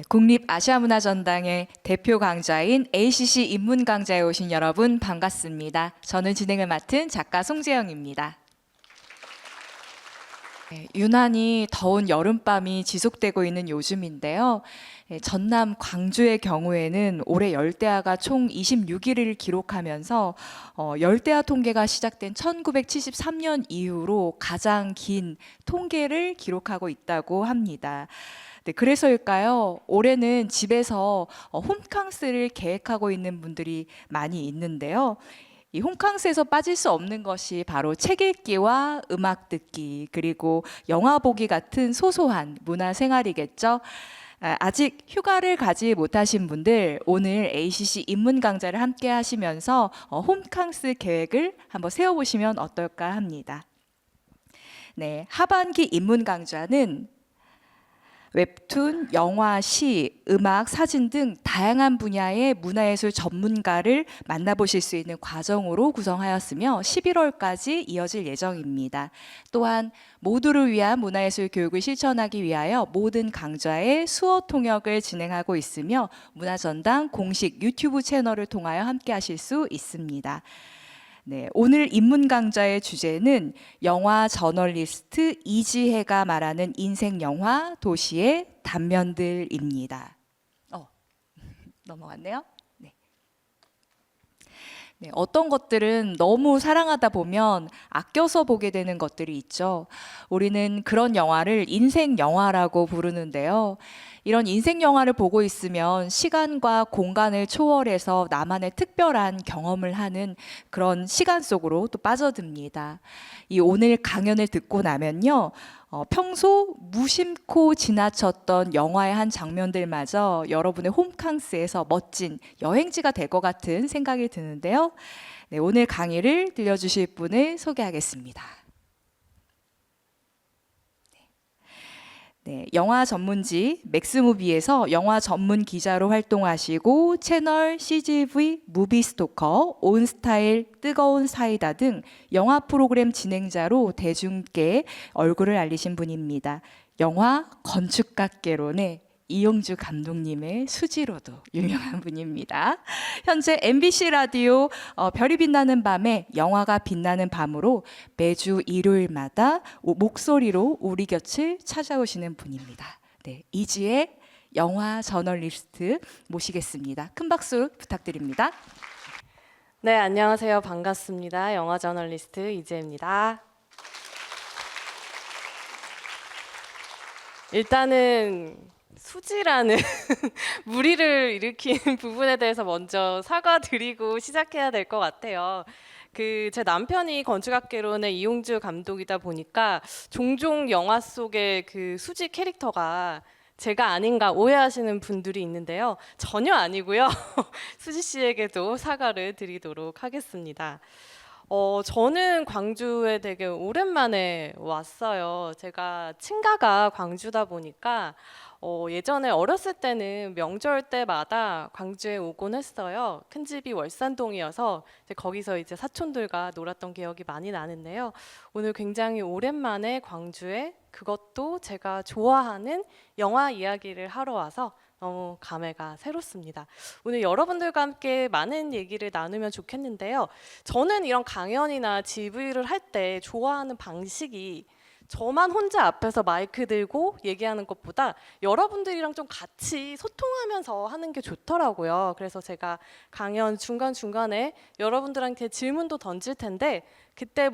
국립아시아문화전당의 대표 강좌인 ACC 입문 강좌에 오신 여러분 반갑습니다. 저는 진행을 맡은 작가 송재영입니다. 유난히 더운 여름밤이 지속되고 있는 요즘인데요. 전남 광주의 경우에는 올해 열대야가 총 26일을 기록하면서 열대야 통계가 시작된 1973년 이후로 가장 긴 통계를 기록하고 있다고 합니다. 네, 그래서일까요? 올해는 집에서 홈캉스를 계획하고 있는 분들이 많이 있는데요. 이 홈캉스에서 빠질 수 없는 것이 바로 책 읽기와 음악 듣기, 그리고 영화 보기 같은 소소한 문화 생활이겠죠. 아직 휴가를 가지 못하신 분들, 오늘 ACC 입문 강좌를 함께 하시면서 홈캉스 계획을 한번 세워보시면 어떨까 합니다. 네, 하반기 입문 강좌는 웹툰, 영화, 시, 음악, 사진 등 다양한 분야의 문화예술 전문가를 만나보실 수 있는 과정으로 구성하였으며 11월까지 이어질 예정입니다. 또한 모두를 위한 문화예술 교육을 실천하기 위하여 모든 강좌의 수어 통역을 진행하고 있으며 문화전당 공식 유튜브 채널을 통하여 함께 하실 수 있습니다. 네, 오늘 입문 강좌의 주제는 영화 저널리스트 이지혜가 말하는 인생 영화 도시의 단면들입니다. 넘어갔네요. 네. 네, 어떤 것들은 너무 사랑하다 보면 아껴서 보게 되는 것들이 있죠. 우리는 그런 영화를 인생 영화라고 부르는데요. 이런 인생 영화를 보고 있으면 시간과 공간을 초월해서 나만의 특별한 경험을 하는 그런 시간 속으로 또 빠져듭니다. 이 오늘 강연을 듣고 나면요. 평소 무심코 지나쳤던 영화의 한 장면들마저 여러분의 홈캉스에서 멋진 여행지가 될 것 같은 생각이 드는데요. 네, 오늘 강의를 들려주실 분을 소개하겠습니다. 네, 영화 전문지 맥스무비에서 영화 전문 기자로 활동하시고 채널 CGV 무비스토커, 온스타일, 뜨거운 사이다 등 영화 프로그램 진행자로 대중께 얼굴을 알리신 분입니다. 영화 건축가개론의 이용주 감독님의 수지로도 유명한 분입니다. 현재 MBC 라디오 별이 빛나는 밤에 영화가 빛나는 밤으로 매주 일요일마다 목소리로 우리 곁을 찾아오시는 분입니다. 네, 이지혜 영화 저널리스트 모시겠습니다. 큰 박수 부탁드립니다. 네, 안녕하세요. 반갑습니다. 영화 저널리스트 이지혜입니다. 일단은 수지라는 무리를 일으킨 부분에 대해서 먼저 사과드리고 시작해야 될 것 같아요. 제 남편이 건축학개론의 이용주 감독이다 보니까 종종 영화 속의 그 수지 캐릭터가 제가 아닌가 오해하시는 분들이 있는데요. 전혀 아니고요. 수지 씨에게도 사과를 드리도록 하겠습니다. 저는 광주에 되게 오랜만에 왔어요. 제가 친가가 광주다 보니까 예전에 어렸을 때는 명절 때마다 광주에 오곤 했어요. 큰 집이 월산동이어서 거기서 이제 사촌들과 놀았던 기억이 많이 나는데요. 오늘 굉장히 오랜만에 광주에 그것도 제가 좋아하는 영화 이야기를 하러 와서 너무 감회가 새롭습니다. 오늘 여러분들과 함께 많은 얘기를 나누면 좋겠는데요. 저는 이런 강연이나 GV를 할 때 좋아하는 방식이 저만 혼자 앞에서 마이크 들고 얘기하는 것보다 여러분들이랑 좀 같이 소통하면서 하는 게 좋더라고요. 그래서 제가 강연 중간중간에 여러분들한테 질문도 던질 텐데 그때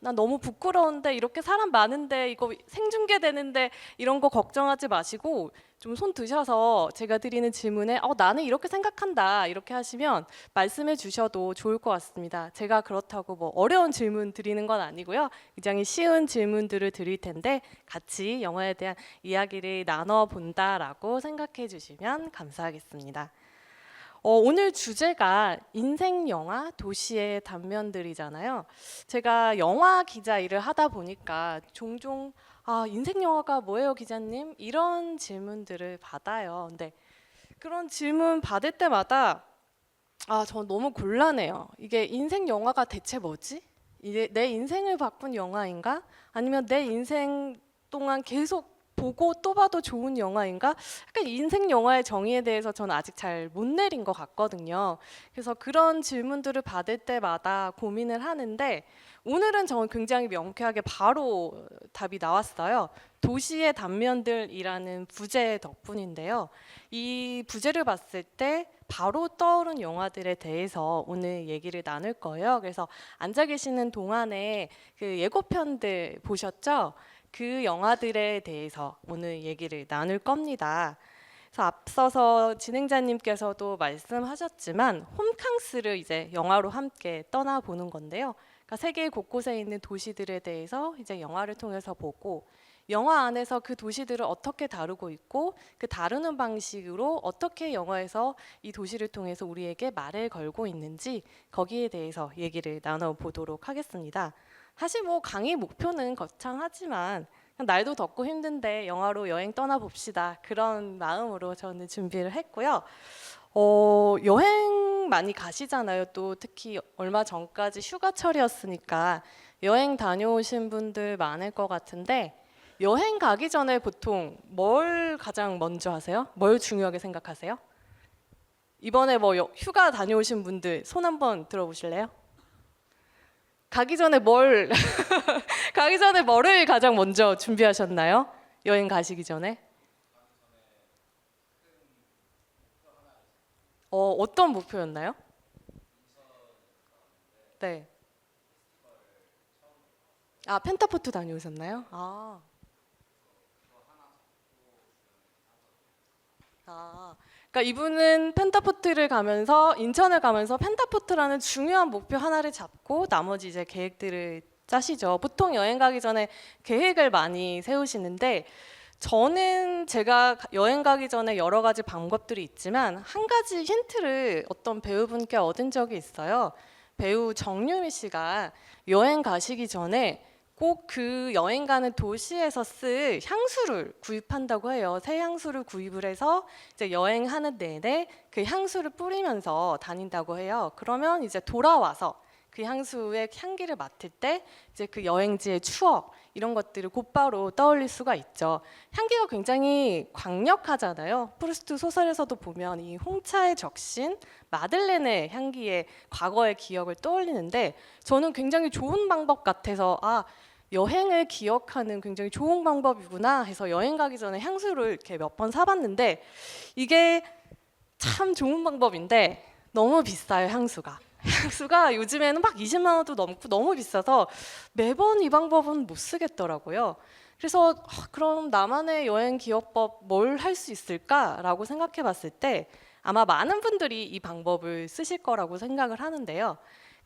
나 너무 부끄러운데 이렇게 사람 많은데 이거 생중계되는데 이런 거 걱정하지 마시고 좀 손 드셔서 제가 드리는 질문에 나는 이렇게 생각한다 이렇게 하시면 말씀해 주셔도 좋을 것 같습니다. 제가 그렇다고 어려운 질문 드리는 건 아니고요. 굉장히 쉬운 질문들을 드릴 텐데 같이 영화에 대한 이야기를 나눠본다라고 생각해 주시면 감사하겠습니다. 오늘 주제가 인생 영화 도시의 단면들이잖아요. 제가 영화 기자 일을 하다 보니까 종종 인생 영화가 뭐예요, 기자님? 이런 질문들을 받아요. 근데 그런 질문 받을 때마다 전 너무 곤란해요. 이게 인생 영화가 대체 뭐지? 이게 내 인생을 바꾼 영화인가? 아니면 내 인생 동안 계속 보고 또 봐도 좋은 영화인가? 약간 인생 영화의 정의에 대해서 저는 아직 잘 못 내린 것 같거든요. 그래서 그런 질문들을 받을 때마다 고민을 하는데 오늘은 저는 굉장히 명쾌하게 바로 답이 나왔어요. 도시의 단면들이라는 부제 덕분인데요. 이 부제를 봤을 때 바로 떠오른 영화들에 대해서 오늘 얘기를 나눌 거예요. 그래서 앉아 계시는 동안에 그 예고편들 보셨죠? 그 영화들에 대해서 오늘 얘기를 나눌 겁니다. 그래서 앞서서 진행자님께서도 말씀하셨지만 홈캉스를 이제 영화로 함께 떠나보는 건데요. 그러니까 세계 곳곳에 있는 도시들에 대해서 이제 영화를 통해서 보고 영화 안에서 그 도시들을 어떻게 다루고 있고 그 다루는 방식으로 어떻게 영화에서 이 도시를 통해서 우리에게 말을 걸고 있는지 거기에 대해서 얘기를 나눠보도록 하겠습니다. 사실 뭐 강의 목표는 거창하지만 그냥 날도 덥고 힘든데 영화로 여행 떠나봅시다. 그런 마음으로 저는 준비를 했고요. 여행 많이 가시잖아요. 또 특히 얼마 전까지 휴가철이었으니까 여행 다녀오신 분들 많을 것 같은데 여행 가기 전에 보통 뭘 가장 먼저 하세요? 뭘 중요하게 생각하세요? 이번에 뭐 휴가 다녀오신 분들 손 한번 들어보실래요? 가기 전에 가기 전에 뭐를 가장 먼저 준비하셨나요? 여행 가시기 전에? 어떤 목표였나요? 네. 아, 펜타포트 다녀오셨나요? 그러니까 이분은 펜타포트를 가면서 인천을 가면서 펜타포트라는 중요한 목표 하나를 잡고 나머지 이제 계획들을 짜시죠. 보통 여행 가기 전에 계획을 많이 세우시는데 저는 제가 여행 가기 전에 여러 가지 방법들이 있지만 한 가지 힌트를 어떤 배우분께 얻은 적이 있어요. 배우 정유미 씨가 여행 가시기 전에 꼭 그 여행 가는 도시에서 쓸 향수를 구입한다고 해요. 새 향수를 구입을 해서 이제 여행하는 내내 그 향수를 뿌리면서 다닌다고 해요. 그러면 이제 돌아와서 그 향수의 향기를 맡을 때 이제 그 여행지의 추억 이런 것들을 곧바로 떠올릴 수가 있죠. 향기가 굉장히 강력하잖아요. 프루스트 소설에서도 보면 이 홍차의 적신 마들렌의 향기의 과거의 기억을 떠올리는데 저는 굉장히 좋은 방법 같아서 여행을 기억하는 굉장히 좋은 방법이구나 해서 여행 가기 전에 향수를 이렇게 몇 번 사봤는데 이게 참 좋은 방법인데 너무 비싸요, 향수가. 향수가 요즘에는 막 20만 원도 넘고 너무 비싸서 매번 이 방법은 못 쓰겠더라고요. 그래서 그럼 나만의 여행 기억법 뭘 할 수 있을까라고 생각해 봤을 때 아마 많은 분들이 이 방법을 쓰실 거라고 생각을 하는데요.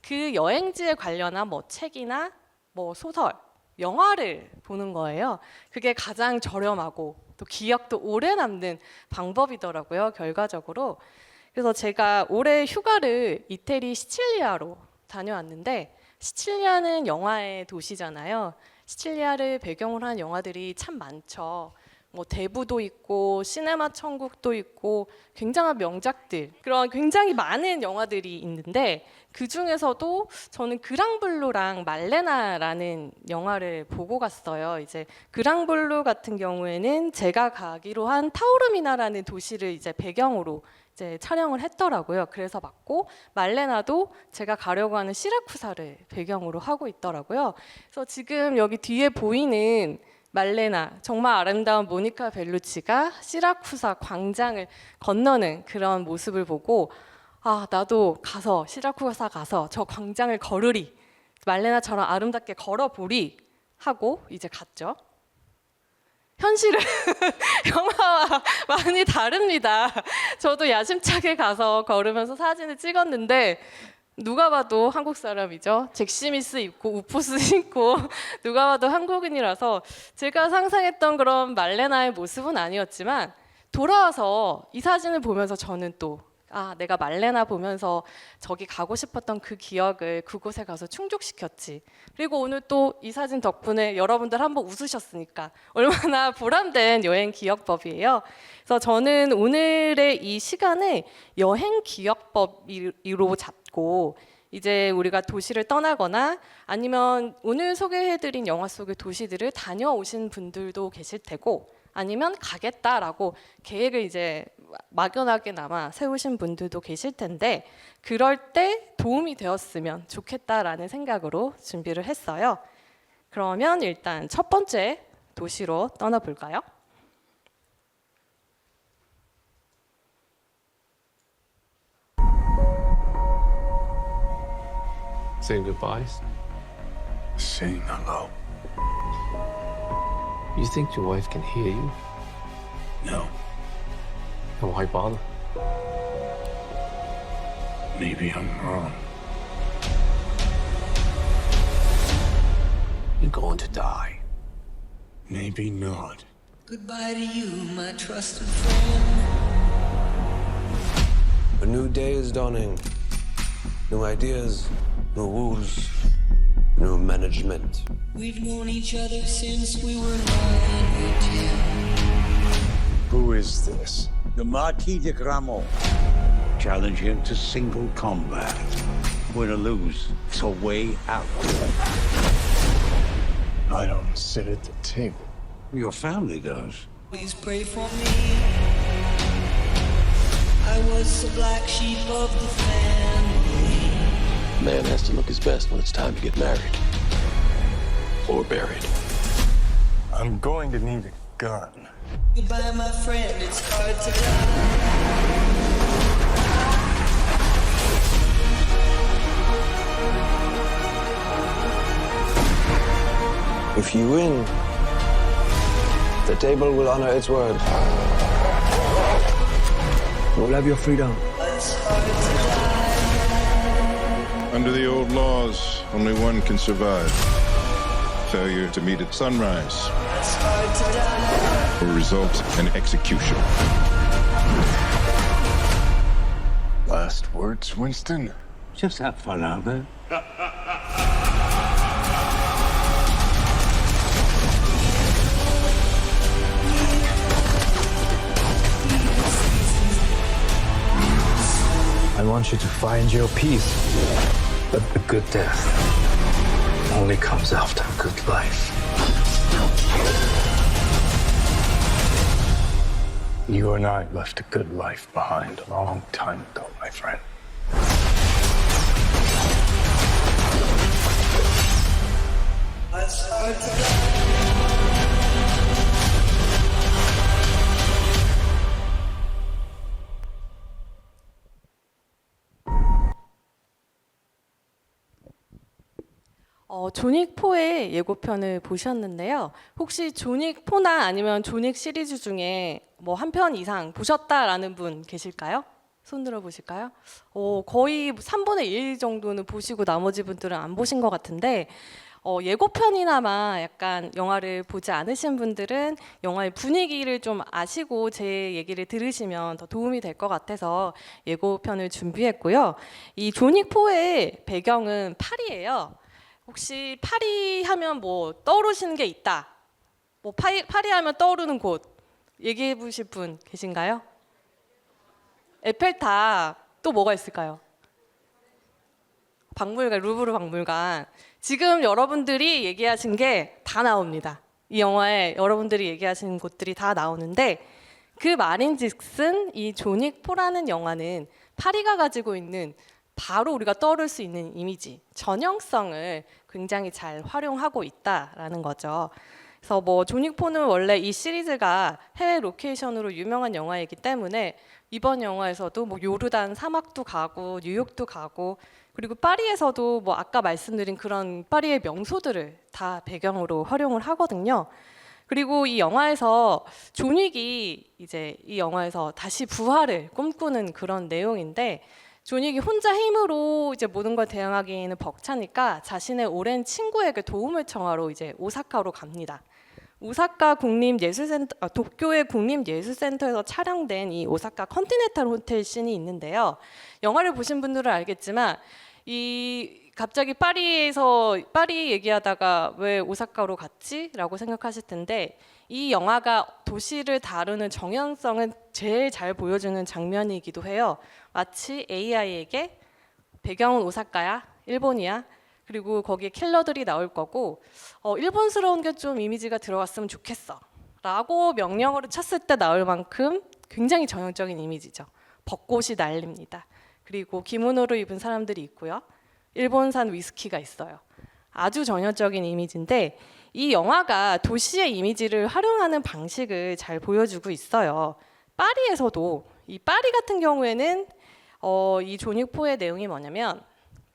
그 여행지에 관련한 뭐 책이나 뭐 소설, 영화를 보는 거예요. 그게 가장 저렴하고 또 기억도 오래 남는 방법이더라고요, 결과적으로. 그래서 제가 올해 휴가를 이태리 시칠리아로 다녀왔는데 시칠리아는 영화의 도시잖아요. 시칠리아를 배경으로 한 영화들이 참 많죠. 뭐 대부도 있고 시네마 천국도 있고 굉장한 명작들 그런 굉장히 많은 영화들이 있는데 그 중에서도 저는 그랑블루랑 말레나라는 영화를 보고 갔어요. 이제 그랑블루 같은 경우에는 제가 가기로 한 타우르미나라는 도시를 이제 배경으로 이제 촬영을 했더라고요. 그래서 봤고 말레나도 제가 가려고 하는 시라쿠사를 배경으로 하고 있더라고요. 그래서 지금 여기 뒤에 보이는 말레나 정말 아름다운 모니카 벨루치가 시라쿠사 광장을 건너는 그런 모습을 보고 나도 가서 시라쿠사 가서 저 광장을 걸으리 말레나처럼 아름답게 걸어보리 하고 이제 갔죠. 현실은 영화와 많이 다릅니다. 저도 야심차게 가서 걸으면서 사진을 찍었는데 누가 봐도 한국 사람이죠. 잭스미스 입고 우프스 신고 누가 봐도 한국인이라서 제가 상상했던 그런 말레나의 모습은 아니었지만 돌아와서 이 사진을 보면서 저는 또 내가 말레나 보면서 저기 가고 싶었던 그 기억을 그곳에 가서 충족시켰지. 그리고 오늘 또 이 사진 덕분에 여러분들 한번 웃으셨으니까 얼마나 보람된 여행 기억법이에요. 그래서 저는 오늘의 이 시간을 여행 기억법으로 잡고 이제 우리가 도시를 떠나거나 아니면 오늘 소개해드린 영화 속의 도시들을 다녀오신 분들도 계실 테고 아니면 가겠다라고 계획을 이제 막연하게나마 세우신 분들도 계실 텐데 그럴 때 도움이 되었으면 좋겠다라는 생각으로 준비를 했어요. 그러면 일단 첫 번째 도시로 떠나볼까요? Saying goodbyes? Saying hello. You think your wife can hear you? No, Then why bother? maybe I'm wrong. You're going to die. Maybe not. Goodbye to you, my trusted friend. A new day is dawning. New ideas, new rules, new management. We've known each other since we were 9 or 10. Who is this? The Marquis de Gramont. Challenge him to single combat. Win or lose, it's a way out. I don't sit at the table. Your family does. Please pray for me. I was the black sheep of the family. Man has to look his best when it's time to get married. Or buried. I'm going to need a gun. Goodbye, my friend, it's hard to die. If you win, the table will honor its word. You'll have your freedom. It's hard to die. Under the old laws, only one can survive. Failure to meet at sunrise It's hard to die. will result in execution. Last words, Winston? Just have fun out there. I want you to find your peace. But a good death only comes after a good life. You and I left a good life behind a long time ago, my friend. It's hard to die. 존윅 4의 예고편을 보셨는데요. 혹시 존윅 4나 아니면 존윅 시리즈 중에 뭐 한 편 이상 보셨다라는 분 계실까요? 손 들어 보실까요? 거의 3분의 1 정도는 보시고 나머지 분들은 안 보신 것 같은데 예고편이나마 약간 영화를 보지 않으신 분들은 영화의 분위기를 좀 아시고 제 얘기를 들으시면 더 도움이 될 것 같아서 예고편을 준비했고요. 이 존윅 4의 배경은 파리예요. 혹시 파리 하면 뭐 떠오르시는 게 있다. 뭐 파리 하면 떠오르는 곳 얘기해 보실 분 계신가요? 에펠탑, 또 뭐가 있을까요? 박물관, 루브르 박물관. 지금 여러분들이 얘기하신 게 다 나옵니다. 이 영화에 여러분들이 얘기하신 곳들이 다 나오는데 그 말인즉슨 이 존윅 4라는 영화는 파리가 가지고 있는 바로 우리가 떠오를 수 있는 이미지, 전형성을 굉장히 잘 활용하고 있다라는 거죠. 그래서 뭐 존윅 4는 원래 이 시리즈가 해외 로케이션으로 유명한 영화이기 때문에 이번 영화에서도 뭐 요르단 사막도 가고 뉴욕도 가고 그리고 파리에서도 뭐 아까 말씀드린 그런 파리의 명소들을 다 배경으로 활용을 하거든요. 그리고 이 영화에서 존윅이 이제 이 영화에서 다시 부활을 꿈꾸는 그런 내용인데 존윅이 혼자 힘으로 이제 모든 걸 대응하기에는 벅차니까 자신의 오랜 친구에게 도움을 청하러 이제 오사카로 갑니다. 오사카 도쿄의 국립예술센터에서 촬영된 이 오사카 컨티넨탈 호텔 씬이 있는데요. 영화를 보신 분들은 알겠지만 이 갑자기 파리 얘기하다가 왜 오사카로 갔지?라고 생각하실 텐데 이 영화가 도시를 다루는 정연성은 제일 잘 보여주는 장면이기도 해요. 마치 AI에게 배경은 오사카야, 일본이야. 그리고 거기에 킬러들이 나올 거고 일본스러운 게 좀 이미지가 들어갔으면 좋겠어 라고 명령어를 쳤을 때 나올 만큼 굉장히 전형적인 이미지죠. 벚꽃이 날립니다. 그리고 기모노를 입은 사람들이 있고요. 일본산 위스키가 있어요. 아주 전형적인 이미지인데 이 영화가 도시의 이미지를 활용하는 방식을 잘 보여주고 있어요. 파리에서도 이 파리 같은 경우에는 이 존윅4의 내용이 뭐냐면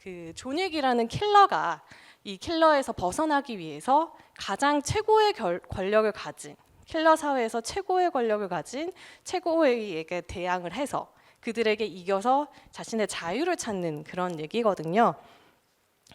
그 존윅이라는 킬러가 이 킬러에서 벗어나기 위해서 가장 최고의 권력을 가진 킬러 사회에서 최고의 권력을 가진 최고위에게 대항을 해서 그들에게 이겨서 자신의 자유를 찾는 그런 얘기거든요.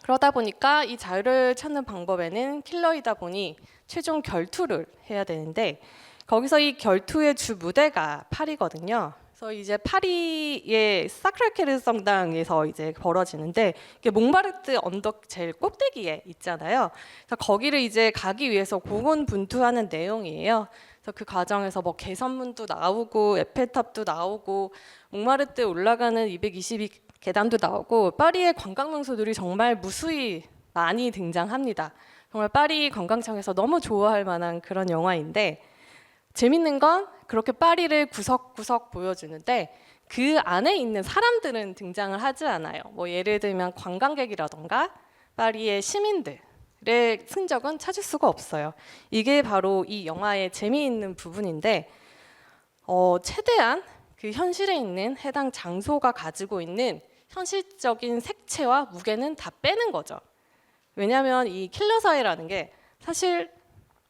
그러다 보니까 이 자유를 찾는 방법에는 킬러이다 보니 최종 결투를 해야 되는데 거기서 이 결투의 주 무대가 파리거든요. 그래서 이제 파리의 사크레케르 성당에서 이제 벌어지는데 이게 몽마르트 언덕 제일 꼭대기에 있잖아요. 그래서 거기를 이제 가기 위해서 고군분투하는 내용이에요. 그래서 그 과정에서 뭐 개선문도 나오고 에펠탑도 나오고 몽마르트에 올라가는 222 계단도 나오고 파리의 관광 명소들이 정말 무수히 많이 등장합니다. 정말 파리 관광청에서 너무 좋아할 만한 그런 영화인데 재밌는 건 그렇게 파리를 구석구석 보여주는데 그 안에 있는 사람들은 등장을 하지 않아요. 뭐 예를 들면 관광객이라던가 파리의 시민들의 흔적은 찾을 수가 없어요. 이게 바로 이 영화의 재미있는 부분인데 최대한 그 현실에 있는 해당 장소가 가지고 있는 현실적인 색채와 무게는 다 빼는 거죠. 왜냐하면 이 킬러 사회라는 게 사실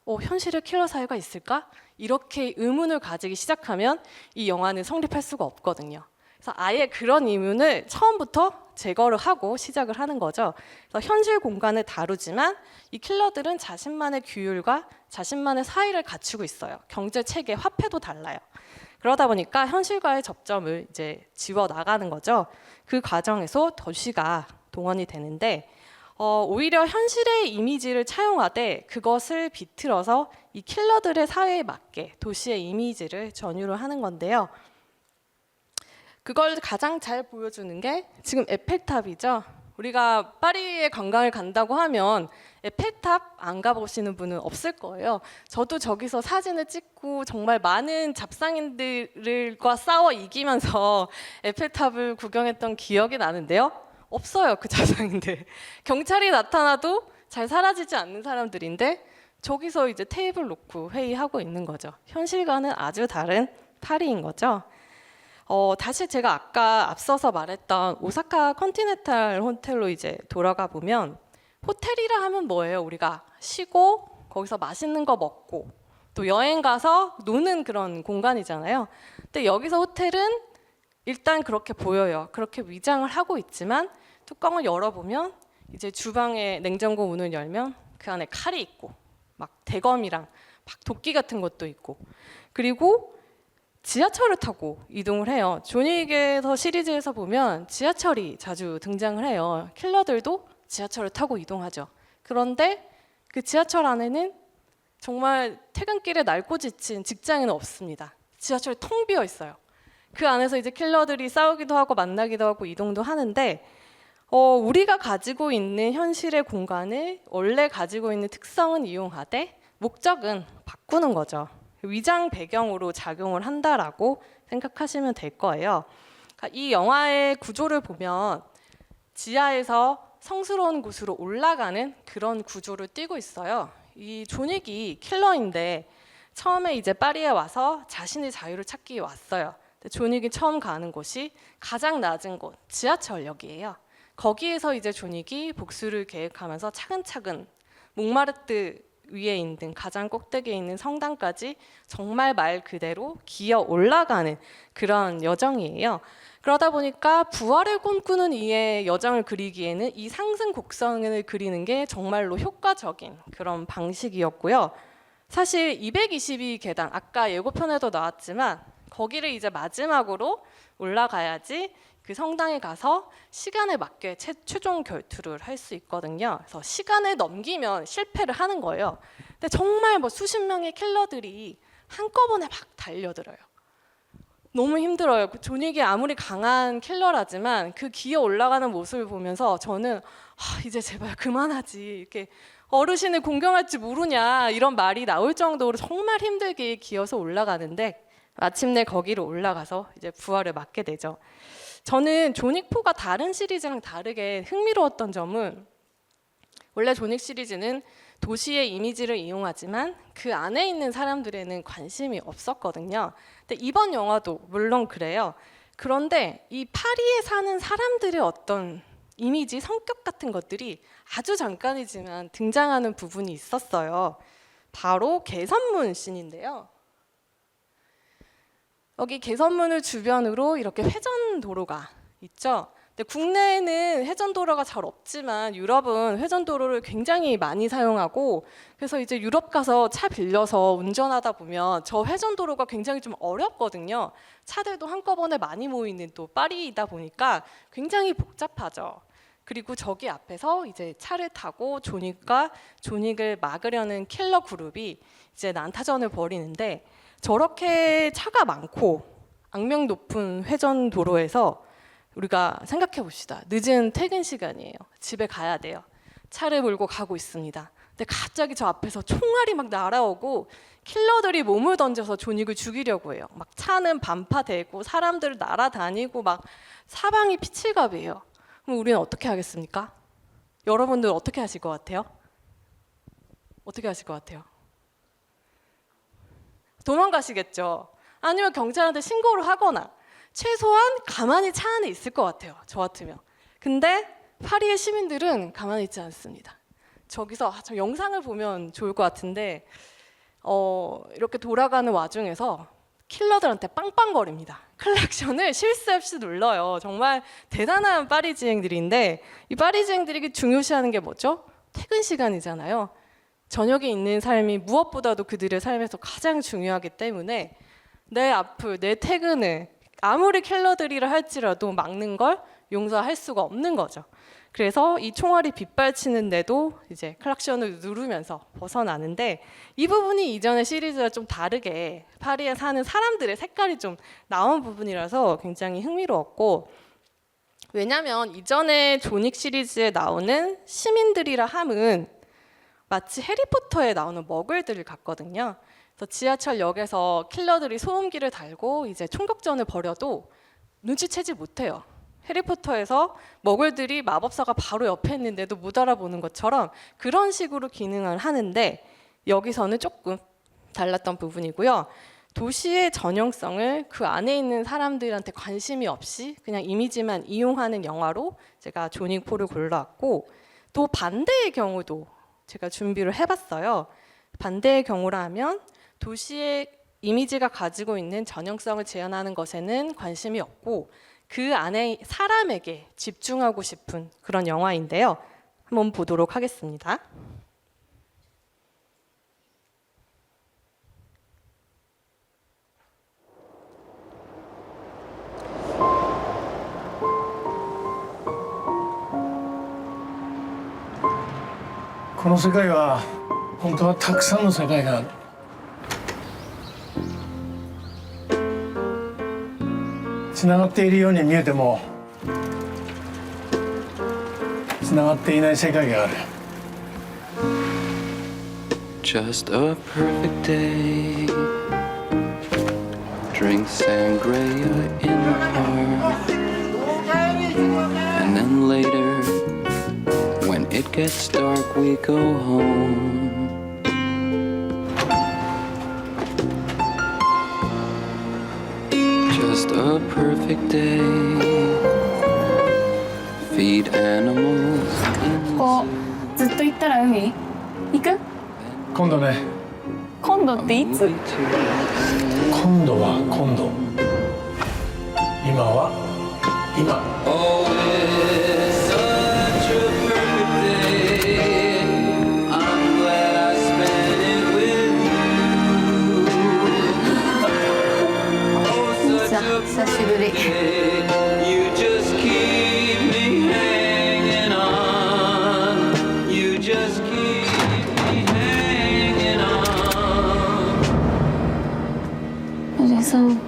현실에 킬러 사회가 있을까? 이렇게 의문을 가지기 시작하면 이 영화는 성립할 수가 없거든요. 그래서 아예 그런 의문을 처음부터 제거를 하고 시작을 하는 거죠. 그래서 현실 공간을 다루지만 이 킬러들은 자신만의 규율과 자신만의 사회를 갖추고 있어요. 경제 체계, 화폐도 달라요. 그러다 보니까 현실과의 접점을 이제 지워 나가는 거죠. 그 과정에서 도시가 동원이 되는데 오히려 현실의 이미지를 차용하되 그것을 비틀어서 이 킬러들의 사회에 맞게 도시의 이미지를 전유를 하는 건데요. 그걸 가장 잘 보여주는 게 지금 에펠탑이죠. 우리가 파리에 관광을 간다고 하면 에펠탑 안 가보시는 분은 없을 거예요. 저도 저기서 사진을 찍고 정말 많은 잡상인들과 싸워 이기면서 에펠탑을 구경했던 기억이 나는데요. 없어요, 그 잡상인들. 경찰이 나타나도 잘 사라지지 않는 사람들인데 저기서 이제 테이블 놓고 회의하고 있는 거죠. 현실과는 아주 다른 파리인 거죠. 다시 제가 아까 앞서서 말했던 오사카 컨티넨탈 호텔로 이제 돌아가 보면 호텔이라 하면 뭐예요? 우리가 쉬고 거기서 맛있는 거 먹고 또 여행 가서 노는 그런 공간이잖아요. 근데 여기서 호텔은 일단 그렇게 보여요. 그렇게 위장을 하고 있지만 뚜껑을 열어보면 이제 주방에 냉장고 문을 열면 그 안에 칼이 있고 막 대검이랑 막 도끼 같은 것도 있고 그리고 지하철을 타고 이동을 해요. 존윅에서 시리즈에서 보면 지하철이 자주 등장을 해요. 킬러들도 지하철을 타고 이동하죠. 그런데 그 지하철 안에는 정말 퇴근길에 낡고 지친 직장인은 없습니다. 지하철이 텅 비어 있어요. 그 안에서 이제 킬러들이 싸우기도 하고 만나기도 하고 이동도 하는데 우리가 가지고 있는 현실의 공간을 원래 가지고 있는 특성은 이용하되 목적은 바꾸는 거죠. 위장 배경으로 작용을 한다라고 생각하시면 될 거예요. 그러니까 이 영화의 구조를 보면 지하에서 성스러운 곳으로 올라가는 그런 구조를 띠고 있어요. 이 존윅이 킬러인데 처음에 이제 파리에 와서 자신의 자유를 찾기 위해 왔어요. 존윅이 처음 가는 곳이 가장 낮은 곳 지하철역이에요. 거기에서 이제 존윅이 복수를 계획하면서 차근차근 몽마르트 위에 있는 가장 꼭대기에 있는 성당까지 정말 말 그대로 기어 올라가는 그런 여정이에요. 그러다 보니까 부활을 꿈꾸는 이의 여정을 그리기에는 이 상승 곡선을 그리는 게 정말로 효과적인 그런 방식이었고요. 사실 222계단 아까 예고편에도 나왔지만 거기를 이제 마지막으로 올라가야지 그 성당에 가서 시간에 맞게 최종 결투를 할 수 있거든요. 그래서 시간을 넘기면 실패를 하는 거예요. 근데 정말 뭐 수십 명의 킬러들이 한꺼번에 막 달려들어요. 너무 힘들어요. 그 존윅이 아무리 강한 킬러라지만 그 기어 올라가는 모습을 보면서 저는 이제 제발 그만하지. 이렇게 어르신을 공경할 줄 모르냐 이런 말이 나올 정도로 정말 힘들게 기어서 올라가는데 마침내 거기로 올라가서 이제 부활을 맞게 되죠. 저는 존윅4가 다른 시리즈랑 다르게 흥미로웠던 점은 원래 존윅 시리즈는 도시의 이미지를 이용하지만 그 안에 있는 사람들에는 관심이 없었거든요. 근데 이번 영화도 물론 그래요. 그런데 이 파리에 사는 사람들의 어떤 이미지, 성격 같은 것들이 아주 잠깐이지만 등장하는 부분이 있었어요. 바로 개선문 씬인데요. 여기 개선문을 주변으로 이렇게 회전도로가 있죠. 근데 국내에는 회전도로가 잘 없지만 유럽은 회전도로를 굉장히 많이 사용하고 그래서 이제 유럽 가서 차 빌려서 운전하다 보면 저 회전도로가 굉장히 좀 어렵거든요. 차들도 한꺼번에 많이 모이는 또 파리이다 보니까 굉장히 복잡하죠. 그리고 저기 앞에서 이제 차를 타고 존윅을 막으려는 킬러 그룹이 이제 난타전을 벌이는데 저렇게 차가 많고 악명 높은 회전도로에서 우리가 생각해 봅시다. 늦은 퇴근 시간이에요. 집에 가야 돼요. 차를 몰고 가고 있습니다. 근데 갑자기 저 앞에서 총알이 막 날아오고 킬러들이 몸을 던져서 존윅을 죽이려고 해요. 막 차는 반파되고 사람들 날아다니고 막 사방이 피칠갑이에요. 그럼 우리는 어떻게 하겠습니까? 여러분들 어떻게 하실 것 같아요? 어떻게 하실 것 같아요? 도망가시겠죠. 아니면 경찰한테 신고를 하거나 최소한 가만히 차 안에 있을 것 같아요. 저 같으면. 근데 파리의 시민들은 가만히 있지 않습니다. 저기서 저 영상을 보면 좋을 것 같은데 이렇게 돌아가는 와중에서 킬러들한테 빵빵거립니다. 클락션을 쉴 새 없이 눌러요. 정말 대단한 파리지앵들인데 이 파리지앵들이 중요시하는 게 뭐죠? 퇴근 시간이잖아요. 저녁에 있는 삶이 무엇보다도 그들의 삶에서 가장 중요하기 때문에 내 앞을, 내 퇴근을 아무리 킬러들이라 할지라도 막는 걸 용서할 수가 없는 거죠. 그래서 이 총알이 빗발치는데도 이제 클락션을 누르면서 벗어나는데 이 부분이 이전의 시리즈와 좀 다르게 파리에 사는 사람들의 색깔이 좀 나온 부분이라서 굉장히 흥미로웠고 왜냐하면 이전에 존윅 시리즈에 나오는 시민들이라 함은 마치 해리포터에 나오는 머글들 같거든요. 그래서 지하철역에서 킬러들이 소음기를 달고 이제 총격전을 벌여도 눈치채지 못해요. 해리포터에서 머글들이 마법사가 바로 옆에 있는데도 못 알아보는 것처럼 그런 식으로 기능을 하는데 여기서는 조금 달랐던 부분이고요. 도시의 전형성을 그 안에 있는 사람들한테 관심이 없이 그냥 이미지만 이용하는 영화로 제가 존윅4를 골라왔고 또 반대의 경우도 제가 준비를 해봤어요. 반대의 경우라 하면 도시의 이미지가 가지고 있는 전형성을 재현하는 것에는 관심이 없고 그 안에 사람에게 집중하고 싶은 그런 영화인데요. 한번 보도록 하겠습니다.この世界は本当はたくさんの世界がある。つながっているように見えてもつながっていない世界がある。 Just a perfect day. Drink sangria in the park. And then later, when it gets dark, we go home. Just a perfect day. Feed animals in ここずっと行ったら海行く？今度ね。今度っていつ？今度は今度。今は今。 Oh, it's such a perfect day. I'm glad I spent it with you. Oh, such a 久しぶり。 day. You just keep me hanging on. You just keep me hanging on. おじさん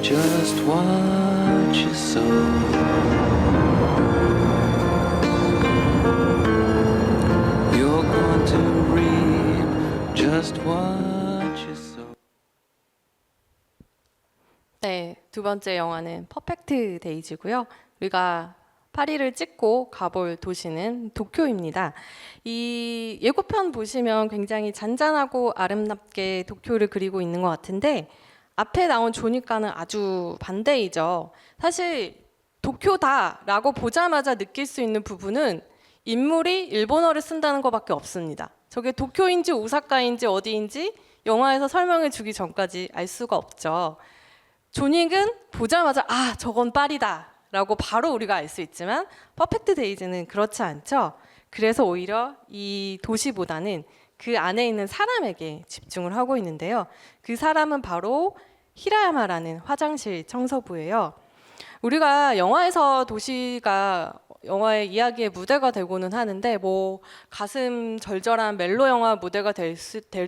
just what you sow. You're going to reap just what you sow. 네, 두 번째 영화는 퍼펙트 데이즈고요. 우리가 파리를 찍고 가볼 도시는 도쿄입니다. 이 예고편 보시면 굉장히 잔잔하고 아름답게 도쿄를 그리고 있는 것 같은데 앞에 나온 조니까는 아주 반대이죠. 사실 도쿄다라고 보자마자 느낄 수 있는 부분은 인물이 일본어를 쓴다는 것밖에 없습니다. 저게 도쿄인지 오사카인지 어디인지 영화에서 설명해 주기 전까지 알 수가 없죠. 조닉은 보자마자 아 저건 파리다 라고 바로 우리가 알 수 있지만 퍼펙트 데이즈는 그렇지 않죠. 그래서 오히려 이 도시보다는 그 안에 있는 사람에게 집중을 하고 있는데요. 그 사람은 바로 히라야마라는 화장실 청소부예요. 우리가 영화에서 도시가 영화의 이야기의 무대가 되고는 하는데 뭐 가슴 절절한 멜로 영화 무대가 될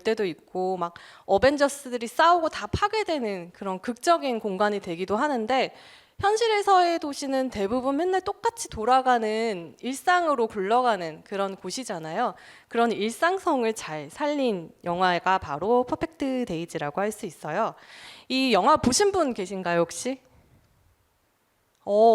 때도 있고 막 어벤져스들이 싸우고 다 파괴되는 그런 극적인 공간이 되기도 하는데 현실에서의 도시는 대부분 맨날 똑같이 돌아가는 일상으로 굴러가는 그런 곳이잖아요. 그런 일상성을 잘 살린 영화가 바로 퍼펙트 데이즈라고 할 수 있어요. 이 영화 보신 분 계신가요 혹시?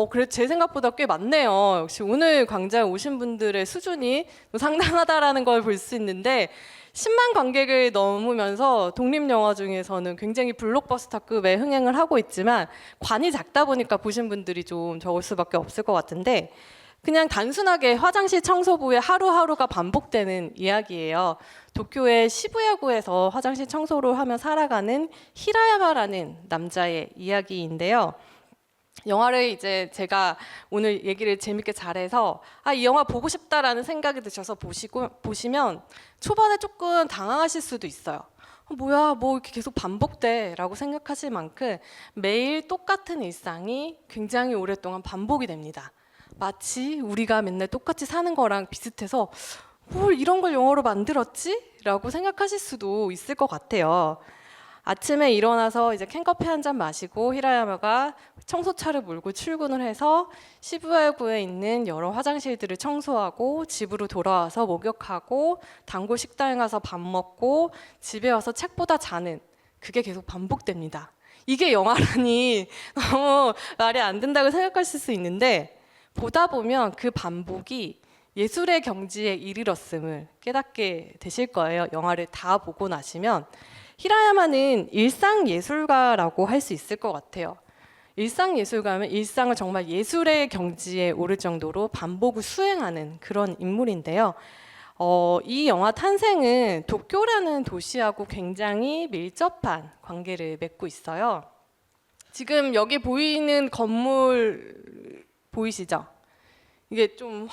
그래 제 생각보다 꽤 많네요. 역시 오늘 광장에 오신 분들의 수준이 상당하다라는 걸 볼 수 있는데 10만 관객을 넘으면서 독립영화 중에서는 굉장히 블록버스터급의 흥행을 하고 있지만 관이 작다 보니까 보신 분들이 좀 적을 수밖에 없을 것 같은데 그냥 단순하게 화장실 청소부의 하루하루가 반복되는 이야기예요. 도쿄의 시부야구에서 화장실 청소를 하며 살아가는 히라야마라는 남자의 이야기인데요. 영화를 이제 제가 오늘 얘기를 재밌게 잘해서 이 영화 보고 싶다라는 생각이 드셔서 보시면 초반에 조금 당황하실 수도 있어요. 뭐야 뭐 이렇게 계속 반복돼 라고 생각하실 만큼 매일 똑같은 일상이 굉장히 오랫동안 반복이 됩니다. 마치 우리가 맨날 똑같이 사는 거랑 비슷해서 뭘 이런 걸 영화로 만들었지? 라고 생각하실 수도 있을 것 같아요. 아침에 일어나서 이제 캔커피 한 잔 마시고 히라야마가 청소차를 몰고 출근을 해서 시부야구에 있는 여러 화장실들을 청소하고 집으로 돌아와서 목욕하고 단골 식당에 가서 밥 먹고 집에 와서 책 보다 자는 그게 계속 반복됩니다. 이게 영화라니 너무 말이 안 된다고 생각하실 수 있는데 보다 보면 그 반복이 예술의 경지에 이르렀음을 깨닫게 되실 거예요. 영화를 다 보고 나시면 히라야마는 일상예술가라고 할 수 있을 것 같아요. 일상예술가면 일상을 정말 예술의 경지에 오를 정도로 반복을 수행하는 그런 인물인데요. 이 영화 탄생은 도쿄라는 도시하고 굉장히 밀접한 관계를 맺고 있어요. 지금 여기 보이는 건물 보이시죠? 이게 좀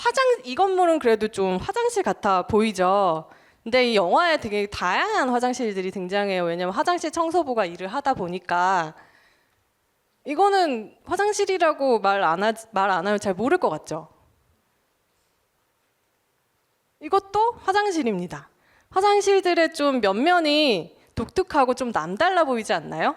이 건물은 그래도 좀 화장실 같아 보이죠? 근데 이 영화에 되게 다양한 화장실들이 등장해요. 왜냐면 화장실 청소부가 일을 하다 보니까 이거는 화장실이라고 말 안 하면 잘 모를 것 같죠? 이것도 화장실입니다. 화장실들의 좀 면면이 독특하고 좀 남달라 보이지 않나요?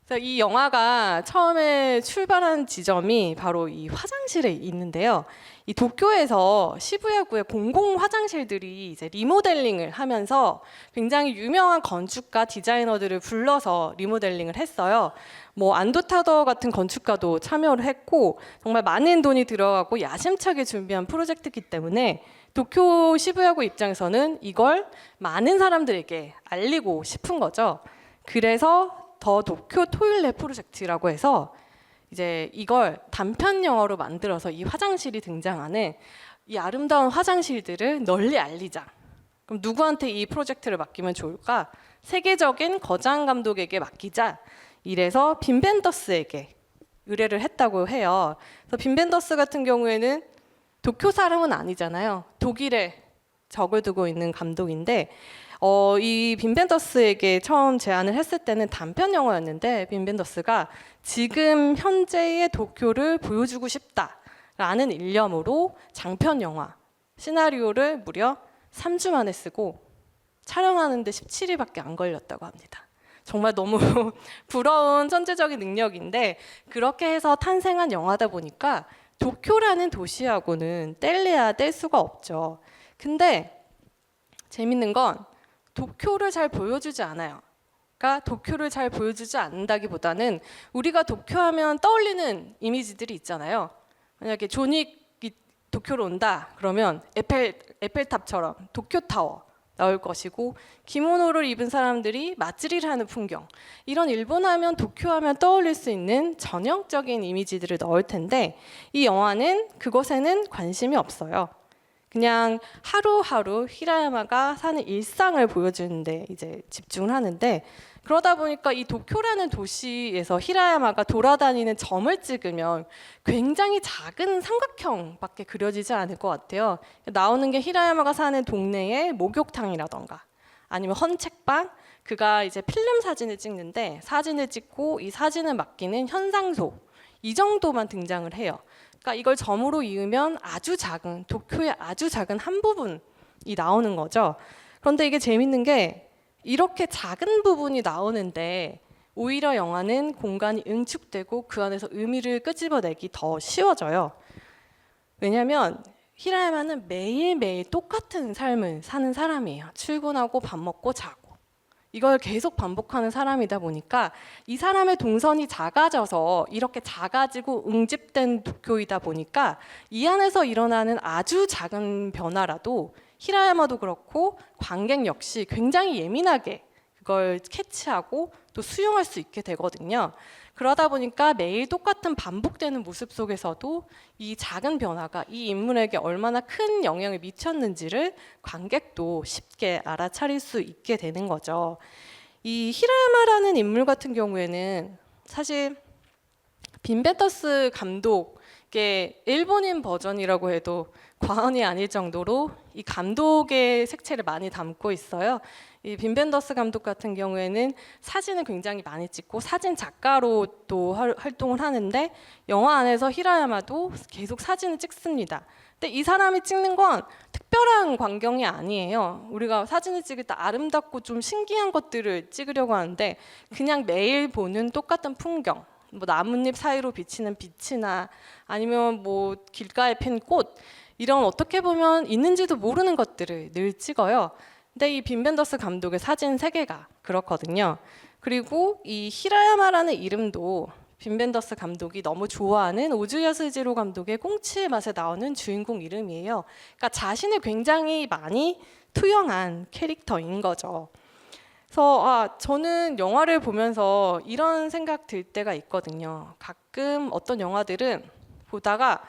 그래서 이 영화가 처음에 출발한 지점이 바로 이 화장실에 있는데요. 이 도쿄에서 시부야구의 공공 화장실들이 이제 리모델링을 하면서 굉장히 유명한 건축가 디자이너들을 불러서 리모델링을 했어요. 뭐 안도타더 같은 건축가도 참여를 했고 정말 많은 돈이 들어가고 야심차게 준비한 프로젝트이기 때문에 도쿄 시부야구 입장에서는 이걸 많은 사람들에게 알리고 싶은 거죠. 그래서 더 도쿄 토일렛 프로젝트라고 해서 이제 이걸 단편 영화로 만들어서 이 화장실이 등장하는 이 아름다운 화장실들을 널리 알리자. 그럼 누구한테 이 프로젝트를 맡기면 좋을까? 세계적인 거장 감독에게 맡기자. 이래서 빈 벤더스에게 의뢰를 했다고 해요. 그래서 빈 벤더스 같은 경우에는 도쿄 사람은 아니잖아요. 독일에 적을 두고 있는 감독인데 이 빈 벤더스에게 처음 제안을 했을 때는 단편 영화였는데 빈 벤더스가 지금 현재의 도쿄를 보여주고 싶다라는 일념으로 장편 영화 시나리오를 무려 3주 만에 쓰고 촬영하는데 17일밖에 안 걸렸다고 합니다. 정말 너무 부러운 천재적인 능력인데 그렇게 해서 탄생한 영화다 보니까 도쿄라는 도시하고는 뗄래야 뗄 수가 없죠. 근데 재밌는 건 도쿄를 잘 보여주지 않아요. 그러니까 도쿄를 잘 보여주지 않는다기보다는 우리가 도쿄하면 떠올리는 이미지들이 있잖아요. 만약에 존윅이 도쿄로 온다 그러면 에펠탑처럼 도쿄타워 나올 것이고 기모노를 입은 사람들이 맞쓰리를 하는 풍경, 이런 일본 하면 도쿄 하면 떠올릴 수 있는 전형적인 이미지들을 넣을 텐데 이 영화는 그것에는 관심이 없어요. 그냥 하루하루 히라야마가 사는 일상을 보여주는데 이제 집중을 하는데, 그러다 보니까 이 도쿄라는 도시에서 히라야마가 돌아다니는 점을 찍으면 굉장히 작은 삼각형밖에 그려지지 않을 것 같아요. 나오는 게 히라야마가 사는 동네의 목욕탕이라던가 아니면 헌책방, 그가 이제 필름 사진을 찍는데 사진을 찍고 이 사진을 맡기는 현상소, 이 정도만 등장을 해요. 그러니까 이걸 점으로 이으면 아주 작은, 도쿄의 아주 작은 한 부분이 나오는 거죠. 그런데 이게 재밌는 게 이렇게 작은 부분이 나오는데 오히려 영화는 공간이 응축되고 그 안에서 의미를 끄집어내기 더 쉬워져요. 왜냐하면 히라야마는 매일매일 똑같은 삶을 사는 사람이에요. 출근하고 밥 먹고 자고. 이걸 계속 반복하는 사람이다 보니까 이 사람의 동선이 작아져서 이렇게 작아지고 응집된 도쿄이다 보니까 이 안에서 일어나는 아주 작은 변화라도 히라야마도 그렇고 관객 역시 굉장히 예민하게 그걸 캐치하고 또 수용할 수 있게 되거든요. 그러다 보니까 매일 똑같은 반복되는 모습 속에서도 이 작은 변화가 이 인물에게 얼마나 큰 영향을 미쳤는지를 관객도 쉽게 알아차릴 수 있게 되는 거죠. 이 히라야마라는 인물 같은 경우에는 사실 빈 벤더스 감독의 일본인 버전이라고 해도 과언이 아닐 정도로 이 감독의 색채를 많이 담고 있어요. 이 빈 벤더스 감독 같은 경우에는 사진을 굉장히 많이 찍고 사진 작가로 또 활동을 하는데 영화 안에서 히라야마도 계속 사진을 찍습니다. 근데 이 사람이 찍는 건 특별한 광경이 아니에요. 우리가 사진을 찍을 때 아름답고 좀 신기한 것들을 찍으려고 하는데 그냥 매일 보는 똑같은 풍경, 뭐 나뭇잎 사이로 비치는 빛이나 아니면 뭐 길가에 핀 꽃, 이런 어떻게 보면 있는지도 모르는 것들을 늘 찍어요. 근데 이 빈 벤더스 감독의 사진 세계가 그렇거든요. 그리고 이 히라야마라는 이름도 빈 벤더스 감독이 너무 좋아하는 오즈야 스지로 감독의 꽁치의 맛에 나오는 주인공 이름이에요. 그러니까 자신을 굉장히 많이 투영한 캐릭터인 거죠. 그래서 저는 영화를 보면서 이런 생각 들 때가 있거든요. 가끔 어떤 영화들은 보다가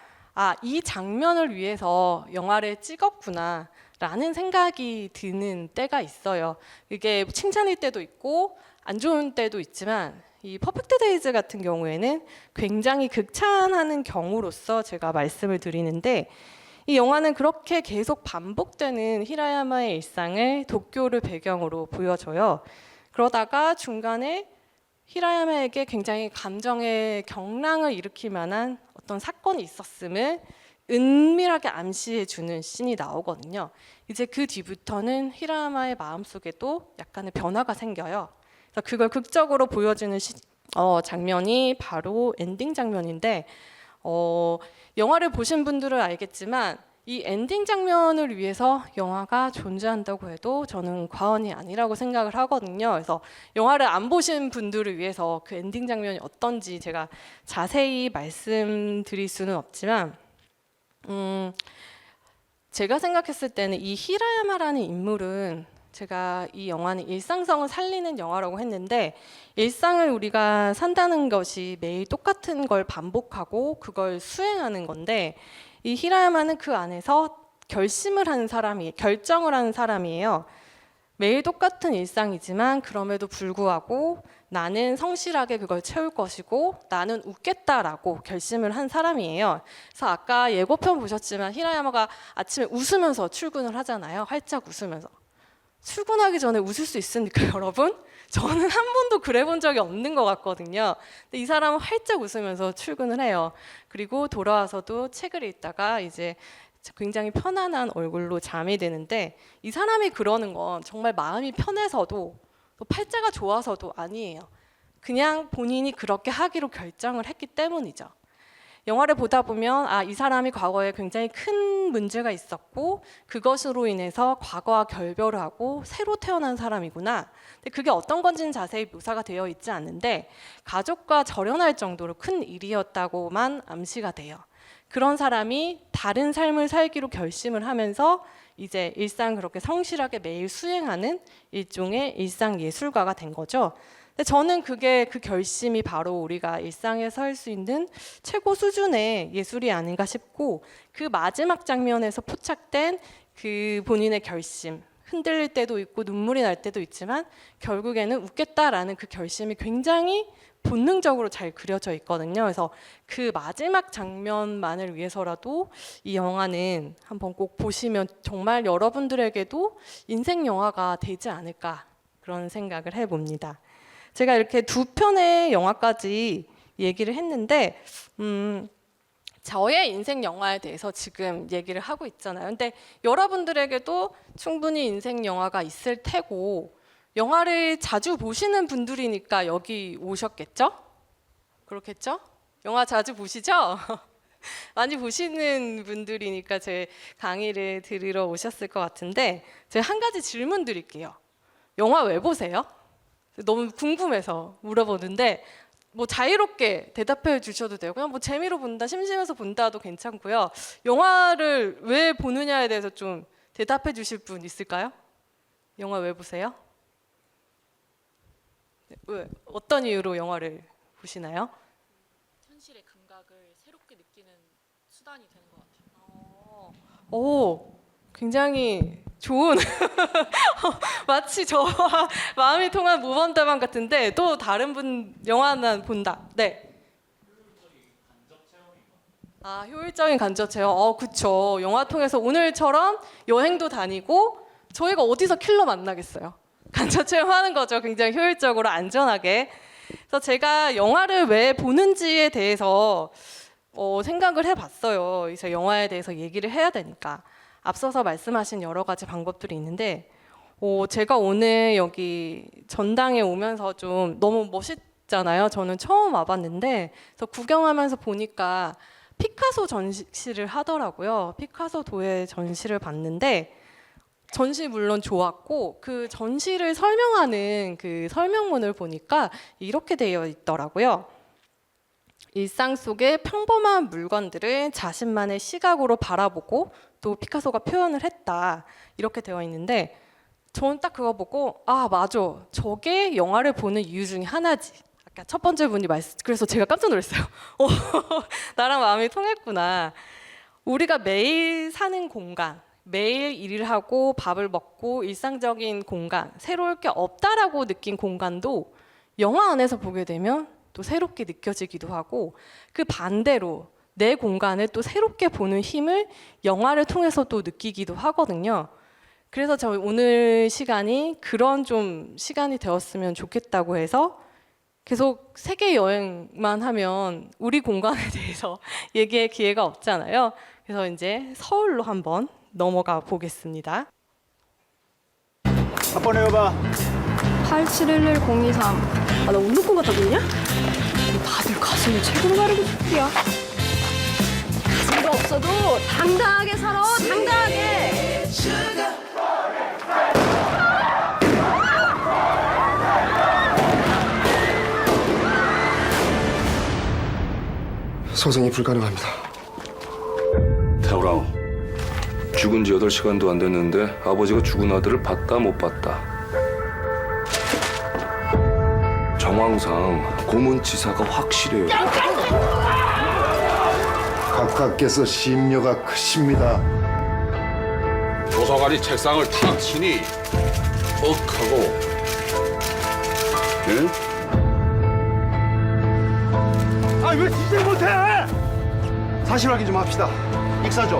이 장면을 위해서 영화를 찍었구나 라는 생각이 드는 때가 있어요. 이게 칭찬일 때도 있고 안 좋은 때도 있지만 이 퍼펙트 데이즈 같은 경우에는 굉장히 극찬하는 경우로서 제가 말씀을 드리는데, 이 영화는 그렇게 계속 반복되는 히라야마의 일상을 도쿄를 배경으로 보여줘요. 그러다가 중간에 히라야마에게 굉장히 감정의 경랑을 일으킬 만한 어떤 사건이 있었음을 은밀하게 암시해주는 씬이 나오거든요. 이제 그 뒤부터는 히라야마의 마음속에도 약간의 변화가 생겨요. 그래서 그걸 극적으로 보여주는 장면이 바로 엔딩 장면인데, 영화를 보신 분들은 알겠지만 이 엔딩 장면을 위해서 영화가 존재한다고 해도 저는 과언이 아니라고 생각을 하거든요. 그래서 영화를 안 보신 분들을 위해서 그 엔딩 장면이 어떤지 제가 자세히 말씀드릴 수는 없지만 제가 생각했을 때는 이 히라야마라는 인물은, 제가 이 영화는 일상성을 살리는 영화라고 했는데 일상을 우리가 산다는 것이 매일 똑같은 걸 반복하고 그걸 수행하는 건데, 이 히라야마는 그 안에서 결심을 하는 사람이에요. 결정을 하는 사람이에요. 매일 똑같은 일상이지만 그럼에도 불구하고 나는 성실하게 그걸 채울 것이고 나는 웃겠다라고 결심을 한 사람이에요. 그래서 아까 예고편 보셨지만 히라야마가 아침에 웃으면서 출근을 하잖아요. 활짝 웃으면서. 출근하기 전에 웃을 수 있습니까, 여러분? 저는 한 번도 그래 본 적이 없는 것 같거든요. 근데 이 사람은 활짝 웃으면서 출근을 해요. 그리고 돌아와서도 책을 읽다가 이제 굉장히 편안한 얼굴로 잠이 드는데, 이 사람이 그러는 건 정말 마음이 편해서도 또 팔자가 좋아서도 아니에요. 그냥 본인이 그렇게 하기로 결정을 했기 때문이죠. 영화를 보다 보면 아, 이 사람이 과거에 굉장히 큰 문제가 있었고 그것으로 인해서 과거와 결별을 하고 새로 태어난 사람이구나. 근데 그게 어떤 건지는 자세히 묘사가 되어 있지 않는데 가족과 절연할 정도로 큰 일이었다고만 암시가 돼요. 그런 사람이 다른 삶을 살기로 결심을 하면서 이제 일상 그렇게 성실하게 매일 수행하는 일종의 일상 예술가가 된 거죠. 근데 저는 그게 그 결심이 바로 우리가 일상에서 할 수 있는 최고 수준의 예술이 아닌가 싶고 그 마지막 장면에서 포착된 그 본인의 결심 흔들릴 때도 있고 눈물이 날 때도 있지만 결국에는 웃겠다라는 그 결심이 굉장히 본능적으로 잘 그려져 있거든요. 그래서 그 마지막 장면만을 위해서라도 이 영화는 한번 꼭 보시면 정말 여러분들에게도 인생 영화가 되지 않을까 그런 생각을 해봅니다. 제가 이렇게 두 편의 영화까지 얘기를 했는데 저의 인생 영화에 대해서 지금 얘기를 하고 있잖아요. 근데 여러분들에게도 충분히 인생 영화가 있을 테고 영화를 자주 보시는 분들이니까 여기 오셨겠죠? 그렇겠죠? 영화 자주 보시죠? 많이 보시는 분들이니까 제 강의를 들으러 오셨을 것 같은데 제가 한 가지 질문 드릴게요. 영화 왜 보세요? 너무 궁금해서 물어보는데 뭐 자유롭게 대답해 주셔도 되고 그냥 뭐 재미로 본다, 심심해서 본다도 괜찮고요. 영화를 왜 보느냐에 대해서 좀 대답해 주실 분 있을까요? 영화 왜 보세요? 왜 어떤 이유로 영화를 보시나요? 현실의 감각을 새롭게 느끼는 수단이 되는 것 같아요. 오, 굉장히 좋은 마치 저와 마음이 통한 모범답안 같은데 또 다른 분 영화 하나 본다. 네. 아, 효율적인 간접 체험. 그쵸. 영화 통해서 오늘처럼 여행도 다니고 저희가 어디서 킬러 만나겠어요. 간접 체험하는 거죠. 굉장히 효율적으로 안전하게. 그래서 제가 영화를 왜 보는지에 대해서 생각을 해봤어요. 그래서 영화에 대해서 얘기를 해야 되니까. 앞서서 말씀하신 여러 가지 방법들이 있는데 제가 오늘 여기 전당에 오면서 좀 너무 멋있잖아요. 저는 처음 와봤는데 그래서 구경하면서 보니까 피카소 전시를 하더라고요. 피카소 도예 전시를 봤는데 전시 물론 좋았고 그 전시를 설명하는 그 설명문을 보니까 이렇게 되어 있더라고요. 일상 속의 평범한 물건들을 자신만의 시각으로 바라보고 또 피카소가 표현을 했다 이렇게 되어 있는데 저는 딱 그거 보고 아 맞아 저게 영화를 보는 이유 중에 하나지. 아까 첫 번째 분이 그래서 제가 깜짝 놀랐어요. 나랑 마음이 통했구나. 우리가 매일 사는 공간 매일 일을 하고 밥을 먹고 일상적인 공간 새로울 게 없다라고 느낀 공간도 영화 안에서 보게 되면 또 새롭게 느껴지기도 하고 그 반대로 내 공간을 또 새롭게 보는 힘을 영화를 통해서 또 느끼기도 하거든요. 그래서 저 오늘 시간이 그런 좀 시간이 되었으면 좋겠다고 해서 계속 세계 여행만 하면 우리 공간에 대해서 얘기할 기회가 없잖아요. 그래서 이제 서울로 한번 넘어가 보겠습니다. 한번 해봐. 8711-023. 아, 나 운동 같다 보이냐? 다들 가슴을 최고로 가리고 싶이야. 가진 거 없어도 당당하게 살아, 당당하게. 소생이 불가능합니다. 태우라오. 죽은 지 8시간도 안 됐는데 아버지가 죽은 아들을 봤다 못 봤다. 정황상 고문치사가 확실해요. 각하께서 심려가 크십니다. 도서관이 책상을 탁 치니 하고 응? 왜 진짜 못해? 사실 확인 좀 합시다. 익사죠.